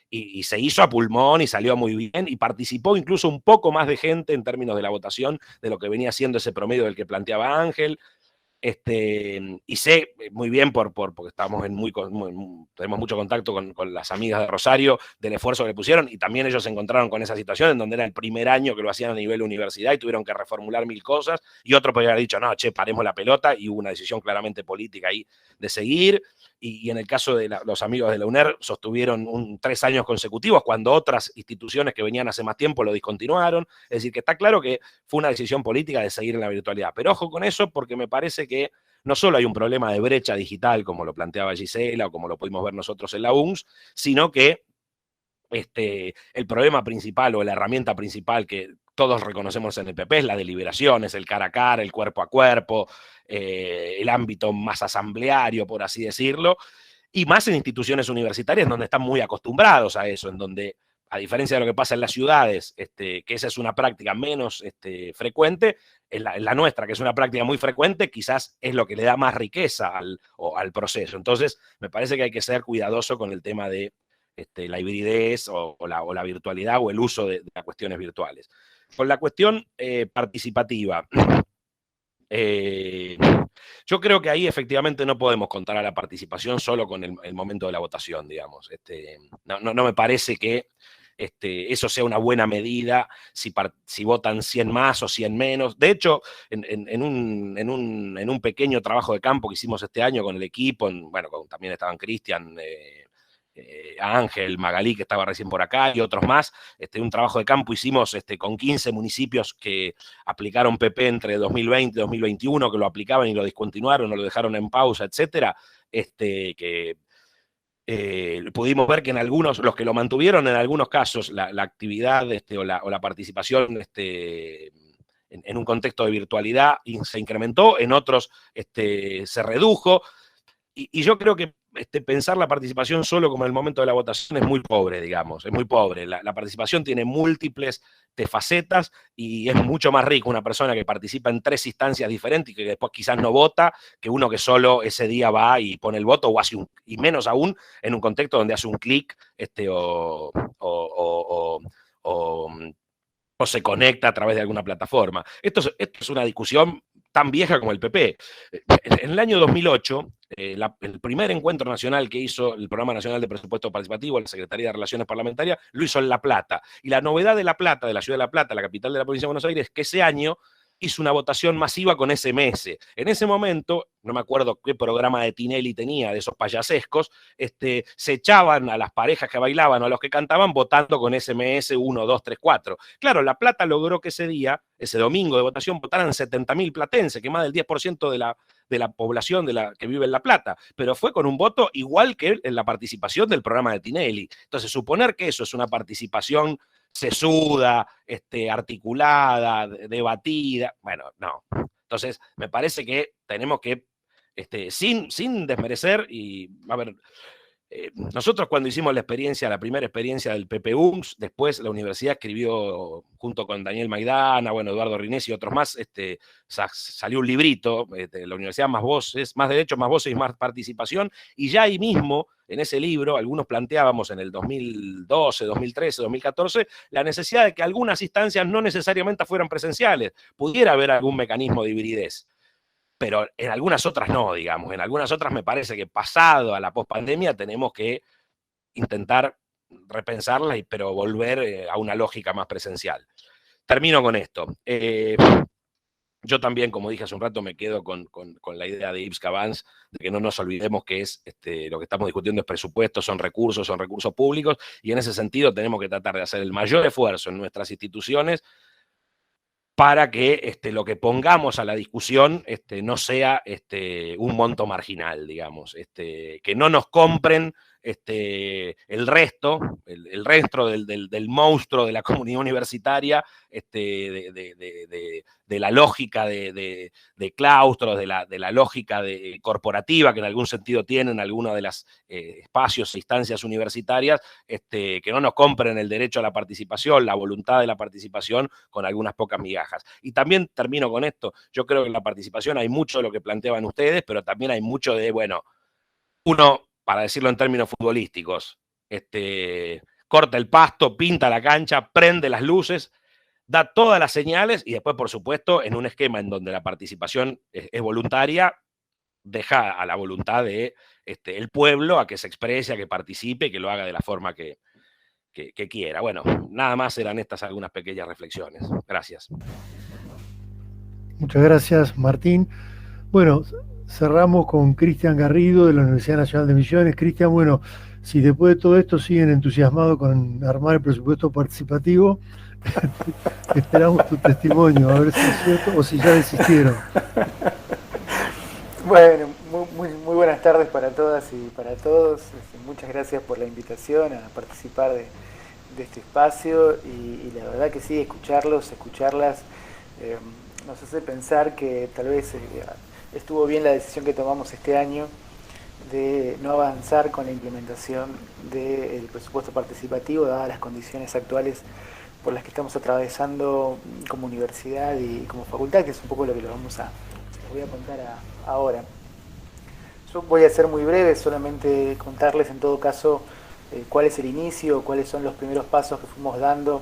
y se hizo a pulmón y salió muy bien, y participó incluso un poco más de gente en términos de la votación de lo que venía siendo ese promedio del que planteaba Ángel. Y sé muy bien, porque estamos tenemos mucho contacto con las amigas de Rosario, del esfuerzo que le pusieron, y también ellos se encontraron con esa situación en donde era el primer año que lo hacían a nivel universidad y tuvieron que reformular 1000 cosas, y otro podría haber dicho, no, che, paremos la pelota, y hubo una decisión claramente política ahí de seguir. Y en el caso de los amigos de la UNER, sostuvieron 3 años consecutivos cuando otras instituciones que venían hace más tiempo lo discontinuaron. Es decir, que está claro que fue una decisión política de seguir en la virtualidad. Pero ojo con eso, porque me parece que no solo hay un problema de brecha digital, como lo planteaba Gisela o como lo pudimos ver nosotros en la UNS, sino que el problema principal o la herramienta principal que todos reconocemos en el PP es la deliberación, es el cara a cara, el cuerpo a cuerpo, el ámbito más asambleario, por así decirlo, y más en instituciones universitarias donde están muy acostumbrados a eso, en donde, a diferencia de lo que pasa en las ciudades, que esa es una práctica menos frecuente, en la nuestra, que es una práctica muy frecuente, quizás es lo que le da más riqueza al proceso. Entonces, me parece que hay que ser cuidadoso con el tema de la hibridez o la virtualidad o el uso de las cuestiones virtuales. Con la cuestión participativa, yo creo que ahí efectivamente no podemos contar a la participación solo con el momento de la votación, digamos. No me parece que eso sea una buena medida si votan 100 más o 100 menos. De hecho, en un pequeño trabajo de campo que hicimos este año con el equipo, también estaban Cristian, Ángel, Magalí, que estaba recién por acá, y otros más, un trabajo de campo hicimos con 15 municipios que aplicaron PP entre 2020 y 2021, que lo aplicaban y lo discontinuaron o lo dejaron en pausa, etcétera, que pudimos ver que en algunos, los que lo mantuvieron, en algunos casos, la actividad o la participación en un contexto de virtualidad se incrementó, en otros se redujo, y yo creo que pensar la participación solo como en el momento de la votación es muy pobre, digamos, es muy pobre. La participación tiene múltiples facetas y es mucho más rico una persona que participa en 3 instancias diferentes y que después quizás no vota, que uno que solo ese día va y pone el voto o hace y menos aún en un contexto donde hace un clic o se conecta a través de alguna plataforma. Esto es una discusión tan vieja como el PP. En el año 2008, el primer encuentro nacional que hizo el Programa Nacional de Presupuesto Participativo, la Secretaría de Relaciones Parlamentarias, lo hizo en La Plata. Y la novedad de La Plata, de la ciudad de La Plata, la capital de la provincia de Buenos Aires, es que ese año hizo una votación masiva con SMS. En ese momento, no me acuerdo qué programa de Tinelli tenía, de esos payasescos, se echaban a las parejas que bailaban o a los que cantaban votando con SMS 1, 2, 3, 4. Claro, La Plata logró que ese día, ese domingo de votación, votaran 70.000 platenses, que más del 10% de la población que vive en La Plata, pero fue con un voto igual que en la participación del programa de Tinelli. Entonces, suponer que eso es una participación sesuda, articulada, debatida, bueno, no. Entonces, me parece que tenemos que, sin desmerecer, y a ver, nosotros cuando hicimos la primera experiencia del PPUMS, después la universidad escribió, junto con Daniel Maidana, Eduardo Rinés y otros más, salió un librito, la universidad Más Voces, Más Derechos, Más Voces y Más Participación, y ya ahí mismo, en ese libro, algunos planteábamos en el 2012, 2013, 2014, la necesidad de que algunas instancias no necesariamente fueran presenciales, pudiera haber algún mecanismo de hibridez. Pero en algunas otras no, digamos. En algunas otras me parece que pasado a la pospandemia tenemos que intentar repensarla, pero volver a una lógica más presencial. Termino con esto. Yo también, como dije hace un rato, me quedo con la idea de Yves Cavans, de que no nos olvidemos que es lo que estamos discutiendo es presupuesto, son recursos públicos, y en ese sentido tenemos que tratar de hacer el mayor esfuerzo en nuestras instituciones para que lo que pongamos a la discusión no sea un monto marginal, digamos, que no nos compren el resto del monstruo de la comunidad universitaria, de la lógica de claustros, de la lógica corporativa que en algún sentido tienen algunos de los espacios e instancias universitarias, que no nos compren el derecho a la participación, la voluntad de la participación con algunas pocas migajas. Y también termino con esto, yo creo que en la participación hay mucho de lo que planteaban ustedes, pero también hay mucho de, bueno, uno, para decirlo en términos futbolísticos, corta el pasto, pinta la cancha, prende las luces, da todas las señales y después, por supuesto, en un esquema en donde la participación es voluntaria, deja a la voluntad de el pueblo a que se exprese, a que participe, que lo haga de la forma que quiera. Bueno, nada más eran estas algunas pequeñas reflexiones. Gracias. Muchas gracias, Martín. Bueno, cerramos con Cristian Garrido de la Universidad Nacional de Misiones. Cristian, bueno, si después de todo esto siguen entusiasmados con armar el presupuesto participativo, esperamos tu testimonio, a ver si es cierto o si ya desistieron. Bueno, muy buenas tardes para todas y para todos. Muchas gracias por la invitación a participar de este espacio y la verdad que sí, escucharlas, nos hace pensar que tal vez estuvo bien la decisión que tomamos este año de no avanzar con la implementación del presupuesto participativo, dadas las condiciones actuales por las que estamos atravesando como universidad y como facultad, que es un poco lo que les voy a contar ahora. Yo voy a ser muy breve, solamente contarles en todo caso cuál es el inicio, cuáles son los primeros pasos que fuimos dando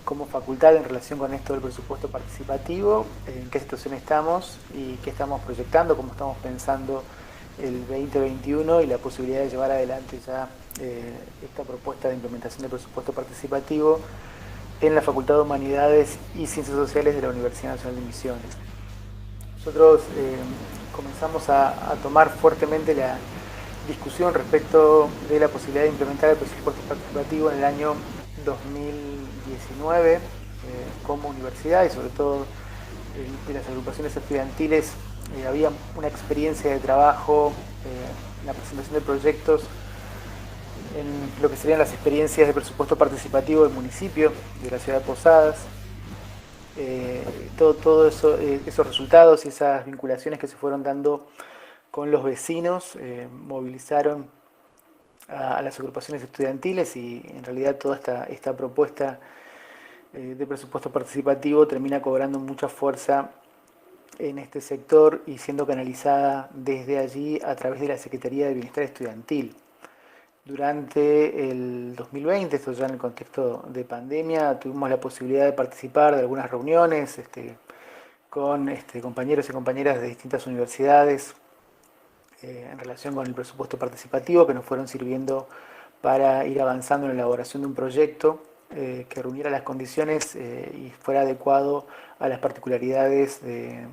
como facultad en relación con esto del presupuesto participativo, en qué situación estamos y qué estamos proyectando, cómo estamos pensando el 2021 y la posibilidad de llevar adelante ya esta propuesta de implementación del presupuesto participativo en la Facultad de Humanidades y Ciencias Sociales de la Universidad Nacional de Misiones. Nosotros comenzamos a tomar fuertemente la discusión respecto de la posibilidad de implementar el presupuesto participativo en el año 2019 como universidad y sobre todo de las agrupaciones estudiantiles. Había una experiencia de trabajo en la presentación de proyectos en lo que serían las experiencias de presupuesto participativo del municipio de la ciudad de Posadas. Todo eso, esos resultados y esas vinculaciones que se fueron dando con los vecinos movilizaron a las agrupaciones estudiantiles y en realidad toda esta propuesta de presupuesto participativo termina cobrando mucha fuerza en este sector y siendo canalizada desde allí a través de la Secretaría de Bienestar Estudiantil. Durante el 2020, esto ya en el contexto de pandemia, tuvimos la posibilidad de participar de algunas reuniones con compañeros y compañeras de distintas universidades en relación con el presupuesto participativo que nos fueron sirviendo para ir avanzando en la elaboración de un proyecto que reuniera las condiciones y fuera adecuado a las particularidades de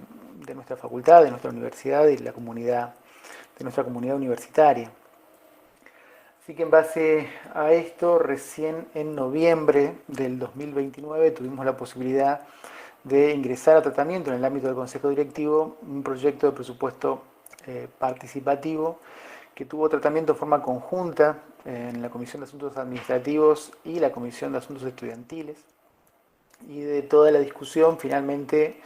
nuestra facultad, de nuestra universidad y de nuestra comunidad universitaria. Así que en base a esto, recién en noviembre del 2029 tuvimos la posibilidad de ingresar a tratamiento en el ámbito del Consejo Directivo un proyecto de presupuesto participativo que tuvo tratamiento de forma conjunta en la Comisión de Asuntos Administrativos y la Comisión de Asuntos Estudiantiles. Y de toda la discusión, finalmente,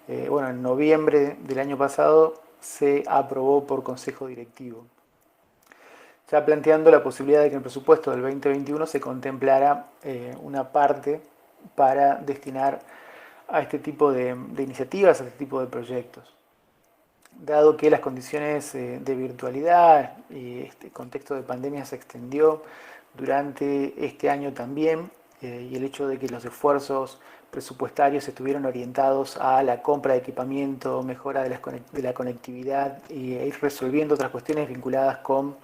en noviembre del año pasado se aprobó por Consejo Directivo, ya planteando la posibilidad de que en el presupuesto del 2021 se contemplara una parte para destinar a este tipo de iniciativas, a este tipo de proyectos. Dado que las condiciones de virtualidad y este contexto de pandemia se extendió durante este año también, y el hecho de que los esfuerzos presupuestarios estuvieron orientados a la compra de equipamiento, mejora de la conectividad y ir resolviendo otras cuestiones vinculadas con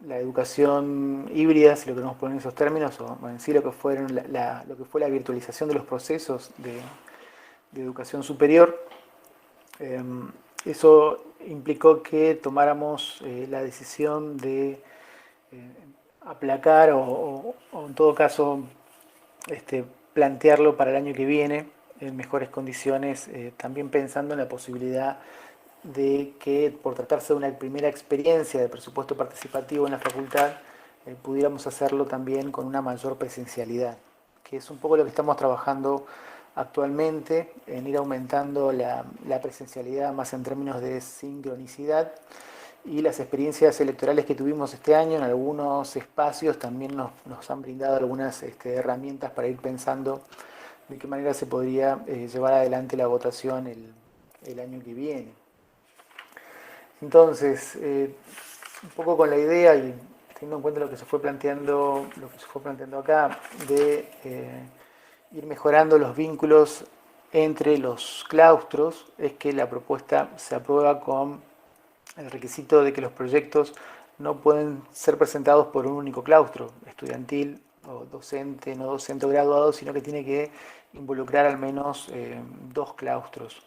la educación híbrida, si lo queremos poner en esos términos, o en sí lo que fue la virtualización de los procesos de educación superior. Eso implicó que tomáramos la decisión de aplacar o en todo caso plantearlo para el año que viene en mejores condiciones, también pensando en la posibilidad de que por tratarse de una primera experiencia de presupuesto participativo en la facultad, pudiéramos hacerlo también con una mayor presencialidad, que es un poco lo que estamos trabajando actualmente, en ir aumentando la presencialidad más en términos de sincronicidad, y las experiencias electorales que tuvimos este año en algunos espacios también nos han brindado algunas herramientas para ir pensando de qué manera se podría llevar adelante la votación el año que viene. Entonces, un poco con la idea y teniendo en cuenta lo que se fue planteando acá, de ir mejorando los vínculos entre los claustros, es que la propuesta se aprueba con el requisito de que los proyectos no pueden ser presentados por un único claustro estudiantil o docente, no docente o graduado, sino que tiene que involucrar al menos 2 claustros.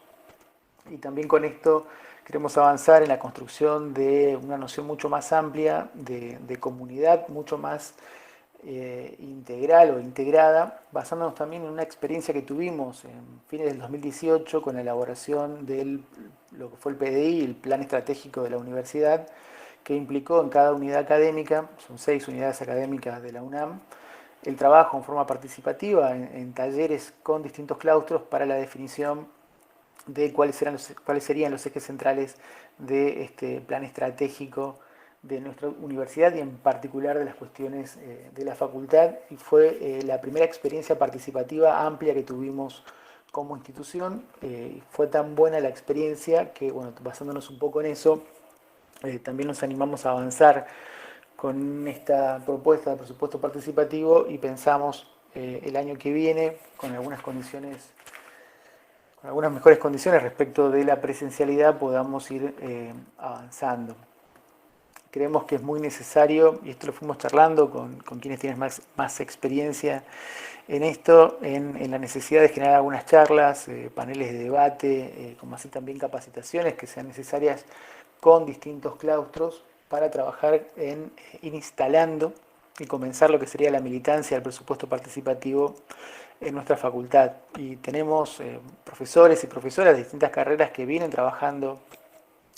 Y también con esto queremos avanzar en la construcción de una noción mucho más amplia de comunidad, mucho más integral o integrada, basándonos también en una experiencia que tuvimos en fines del 2018 con la elaboración de lo que fue el PDI, el Plan Estratégico de la Universidad, que implicó en cada unidad académica, son 6 unidades académicas de la UNAM, el trabajo en forma participativa en talleres con distintos claustros para la definición de cuáles serían los ejes centrales de este plan estratégico de nuestra universidad y en particular de las cuestiones de la facultad, y fue la primera experiencia participativa amplia que tuvimos como institución. Fue tan buena la experiencia que, bueno, basándonos un poco en eso, también nos animamos a avanzar con esta propuesta de presupuesto participativo y pensamos el año que viene con algunas mejores condiciones respecto de la presencialidad podamos ir avanzando. Creemos que es muy necesario, y esto lo fuimos charlando con quienes tienen más experiencia en esto, en la necesidad de generar algunas charlas, paneles de debate, como así también capacitaciones que sean necesarias con distintos claustros para trabajar en ir instalando y comenzar lo que sería la militancia del presupuesto participativo en nuestra facultad. Y tenemos profesores y profesoras de distintas carreras que vienen trabajando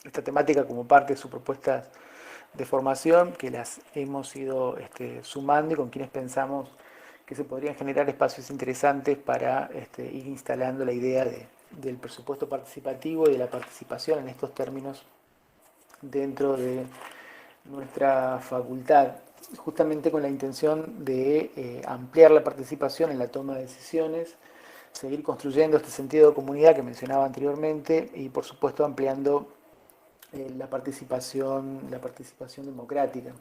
esta temática como parte de sus propuestas de formación, que las hemos ido sumando y con quienes pensamos que se podrían generar espacios interesantes para ir instalando la idea del presupuesto participativo y de la participación en estos términos dentro de nuestra facultad, justamente con la intención de ampliar la participación en la toma de decisiones, seguir construyendo este sentido de comunidad que mencionaba anteriormente y por supuesto ampliando la participación democrática.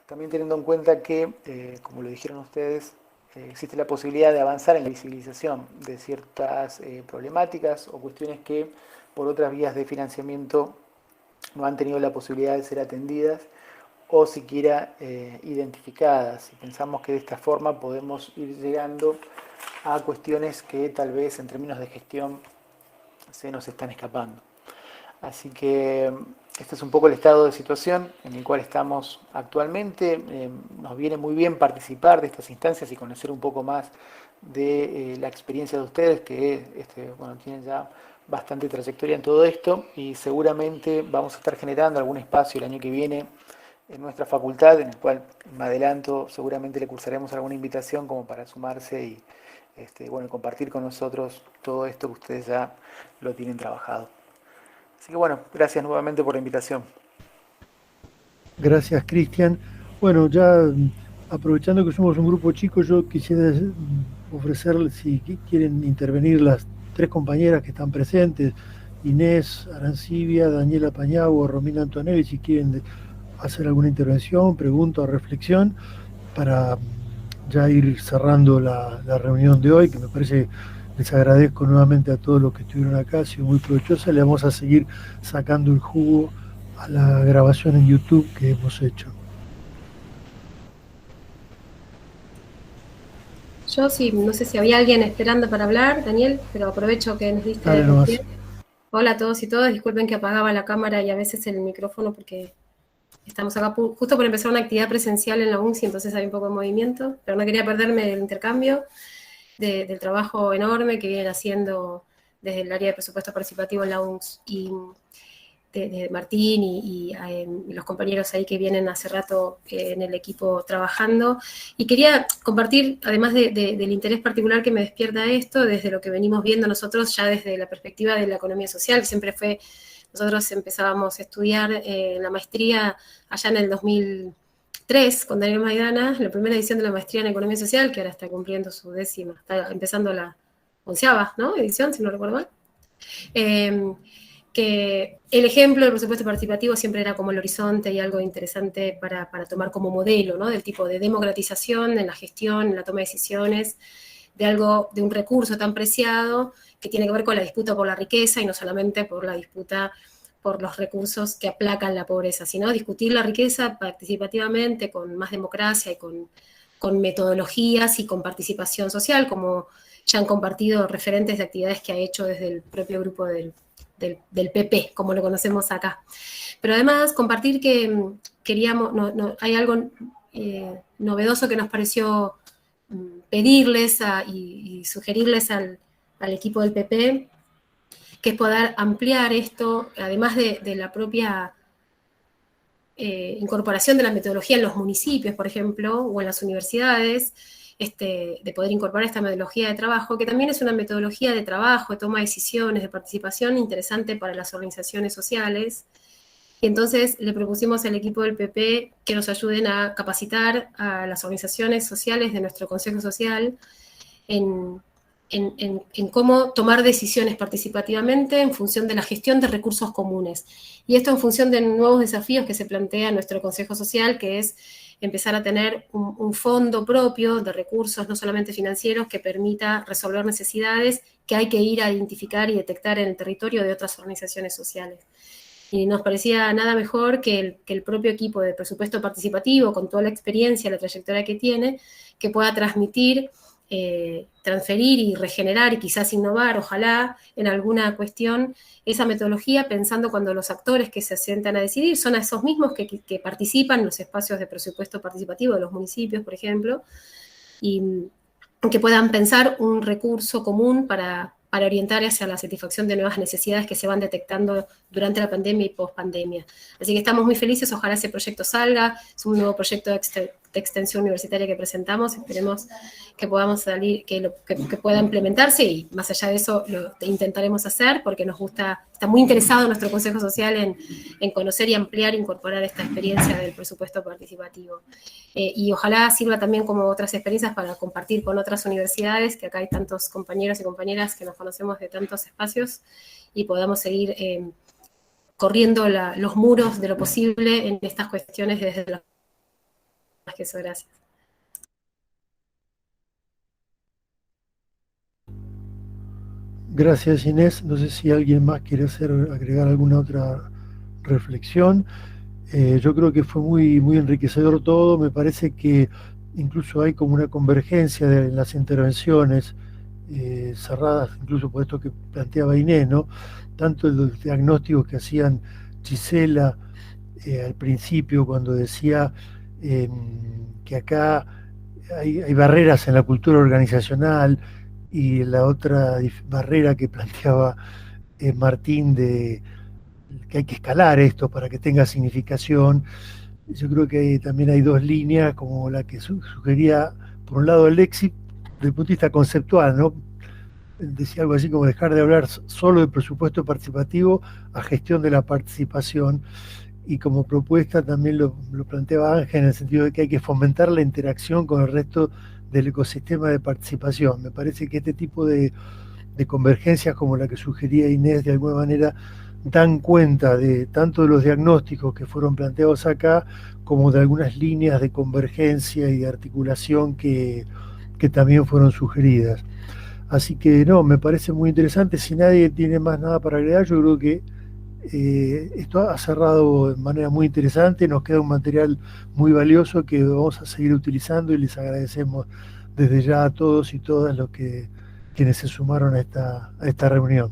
También teniendo en cuenta que, como lo dijeron ustedes, existe la posibilidad de avanzar en la visibilización de ciertas problemáticas o cuestiones que por otras vías de financiamiento no han tenido la posibilidad de ser atendidas o siquiera identificadas. Y pensamos que de esta forma podemos ir llegando a cuestiones que tal vez en términos de gestión se nos están escapando. Así que este es un poco el estado de situación en el cual estamos actualmente. Nos viene muy bien participar de estas instancias y conocer un poco más de la experiencia de ustedes, que tienen ya bastante trayectoria en todo esto, y seguramente vamos a estar generando algún espacio el año que viene en nuestra facultad, en el cual, me adelanto, seguramente le cursaremos alguna invitación como para sumarse y compartir con nosotros todo esto que ustedes ya lo tienen trabajado. Así que bueno, gracias nuevamente por la invitación. Gracias, Cristian. Bueno, ya aprovechando que somos un grupo chico, yo quisiera ofrecerles, si quieren intervenir las 3 compañeras que están presentes, Inés Arancibia, Daniela Pañagua, Romina Antonelli, si quieren hacer alguna intervención, pregunta o reflexión, para ya ir cerrando la reunión de hoy, que me parece, les agradezco nuevamente a todos los que estuvieron acá, ha sido muy provechosa. Le vamos a seguir sacando el jugo a la grabación en YouTube que hemos hecho. Yo sí, no sé si había alguien esperando para hablar, Daniel, pero aprovecho que nos diste el pie. Hola a todos y todas, disculpen que apagaba la cámara y a veces el micrófono porque estamos acá justo por empezar una actividad presencial en la UNCI, entonces hay un poco de movimiento, pero no quería perderme el intercambio del trabajo enorme que vienen haciendo desde el área de presupuesto participativo en la UNCS. Y de Martín y los compañeros ahí que vienen hace rato en el equipo trabajando. Y quería compartir, además del interés particular que me despierta esto, desde lo que venimos viendo nosotros ya desde la perspectiva de la economía social, que siempre fue, nosotros empezábamos a estudiar la maestría allá en el 2003 con Daniel Maidana, la primera edición de la maestría en economía social, que ahora está cumpliendo su 10ª, está empezando la 11ª, ¿no? Edición, si no recuerdo mal. Que el ejemplo del presupuesto participativo siempre era como el horizonte y algo interesante para tomar como modelo, ¿no? Del tipo de democratización en la gestión, en la toma de decisiones, de un recurso tan preciado que tiene que ver con la disputa por la riqueza y no solamente por la disputa por los recursos que aplacan la pobreza, sino discutir la riqueza participativamente, con más democracia y con metodologías y con participación social, como ya han compartido referentes de actividades que ha hecho desde el propio grupo del PP, como lo conocemos acá. Pero además compartir que queríamos, hay algo novedoso que nos pareció pedirles y sugerirles al equipo del PP, que es poder ampliar esto, además de la propia incorporación de la metodología en los municipios, por ejemplo, o en las universidades, de poder incorporar esta metodología de trabajo, que también es una metodología de trabajo, de toma de decisiones, de participación interesante para las organizaciones sociales. Y entonces le propusimos al equipo del PP que nos ayuden a capacitar a las organizaciones sociales de nuestro Consejo Social en cómo tomar decisiones participativamente en función de la gestión de recursos comunes. Y esto en función de nuevos desafíos que se plantea nuestro Consejo Social, que es empezar a tener un fondo propio de recursos, no solamente financieros, que permita resolver necesidades que hay que ir a identificar y detectar en el territorio de otras organizaciones sociales. Y nos parecía nada mejor que el propio equipo de presupuesto participativo, con toda la experiencia, la trayectoria que tiene, que pueda transmitir, transferir y regenerar y quizás innovar, ojalá, en alguna cuestión, esa metodología, pensando cuando los actores que se sientan a decidir son a esos mismos que participan en los espacios de presupuesto participativo de los municipios, por ejemplo, y que puedan pensar un recurso común para orientar hacia la satisfacción de nuevas necesidades que se van detectando durante la pandemia y post-pandemia. Así que estamos muy felices, ojalá ese proyecto salga, es un nuevo proyecto de extensión universitaria que presentamos, esperemos que podamos salir, que pueda implementarse, y más allá de eso lo intentaremos hacer, porque nos gusta, está muy interesado nuestro Consejo Social en conocer y ampliar e incorporar esta experiencia del presupuesto participativo. Y ojalá sirva también como otras experiencias para compartir con otras universidades, que acá hay tantos compañeros y compañeras que nos conocemos de tantos espacios, y podamos seguir corriendo los muros de lo posible en estas cuestiones desde las que eso. Gracias. Gracias, Inés. No sé si alguien más quiere agregar alguna otra reflexión. Yo creo que fue muy, muy enriquecedor todo. Me parece que incluso hay como una convergencia en las intervenciones cerradas, incluso por esto que planteaba Inés, ¿no? Tanto los diagnósticos que hacían Gisela al principio, cuando decía que acá hay barreras en la cultura organizacional, y la otra barrera que planteaba Martín, de que hay que escalar esto para que tenga significación. Yo creo que también hay dos líneas, como la que sugería, por un lado, el Lexi, desde el punto de vista conceptual, ¿no? Decía algo así como dejar de hablar solo de presupuesto participativo a gestión de la participación, y como propuesta también lo planteaba Ángel, en el sentido de que hay que fomentar la interacción con el resto del ecosistema de participación. Me parece que este tipo de convergencias, como la que sugería Inés, de alguna manera dan cuenta de tanto de los diagnósticos que fueron planteados acá, como de algunas líneas de convergencia y de articulación que también fueron sugeridas. Así que no, me parece muy interesante. Si nadie tiene más nada para agregar, yo creo que esto ha cerrado de manera muy interesante. Nos queda un material muy valioso que vamos a seguir utilizando, y les agradecemos desde ya a todos y todas quienes se sumaron a esta reunión.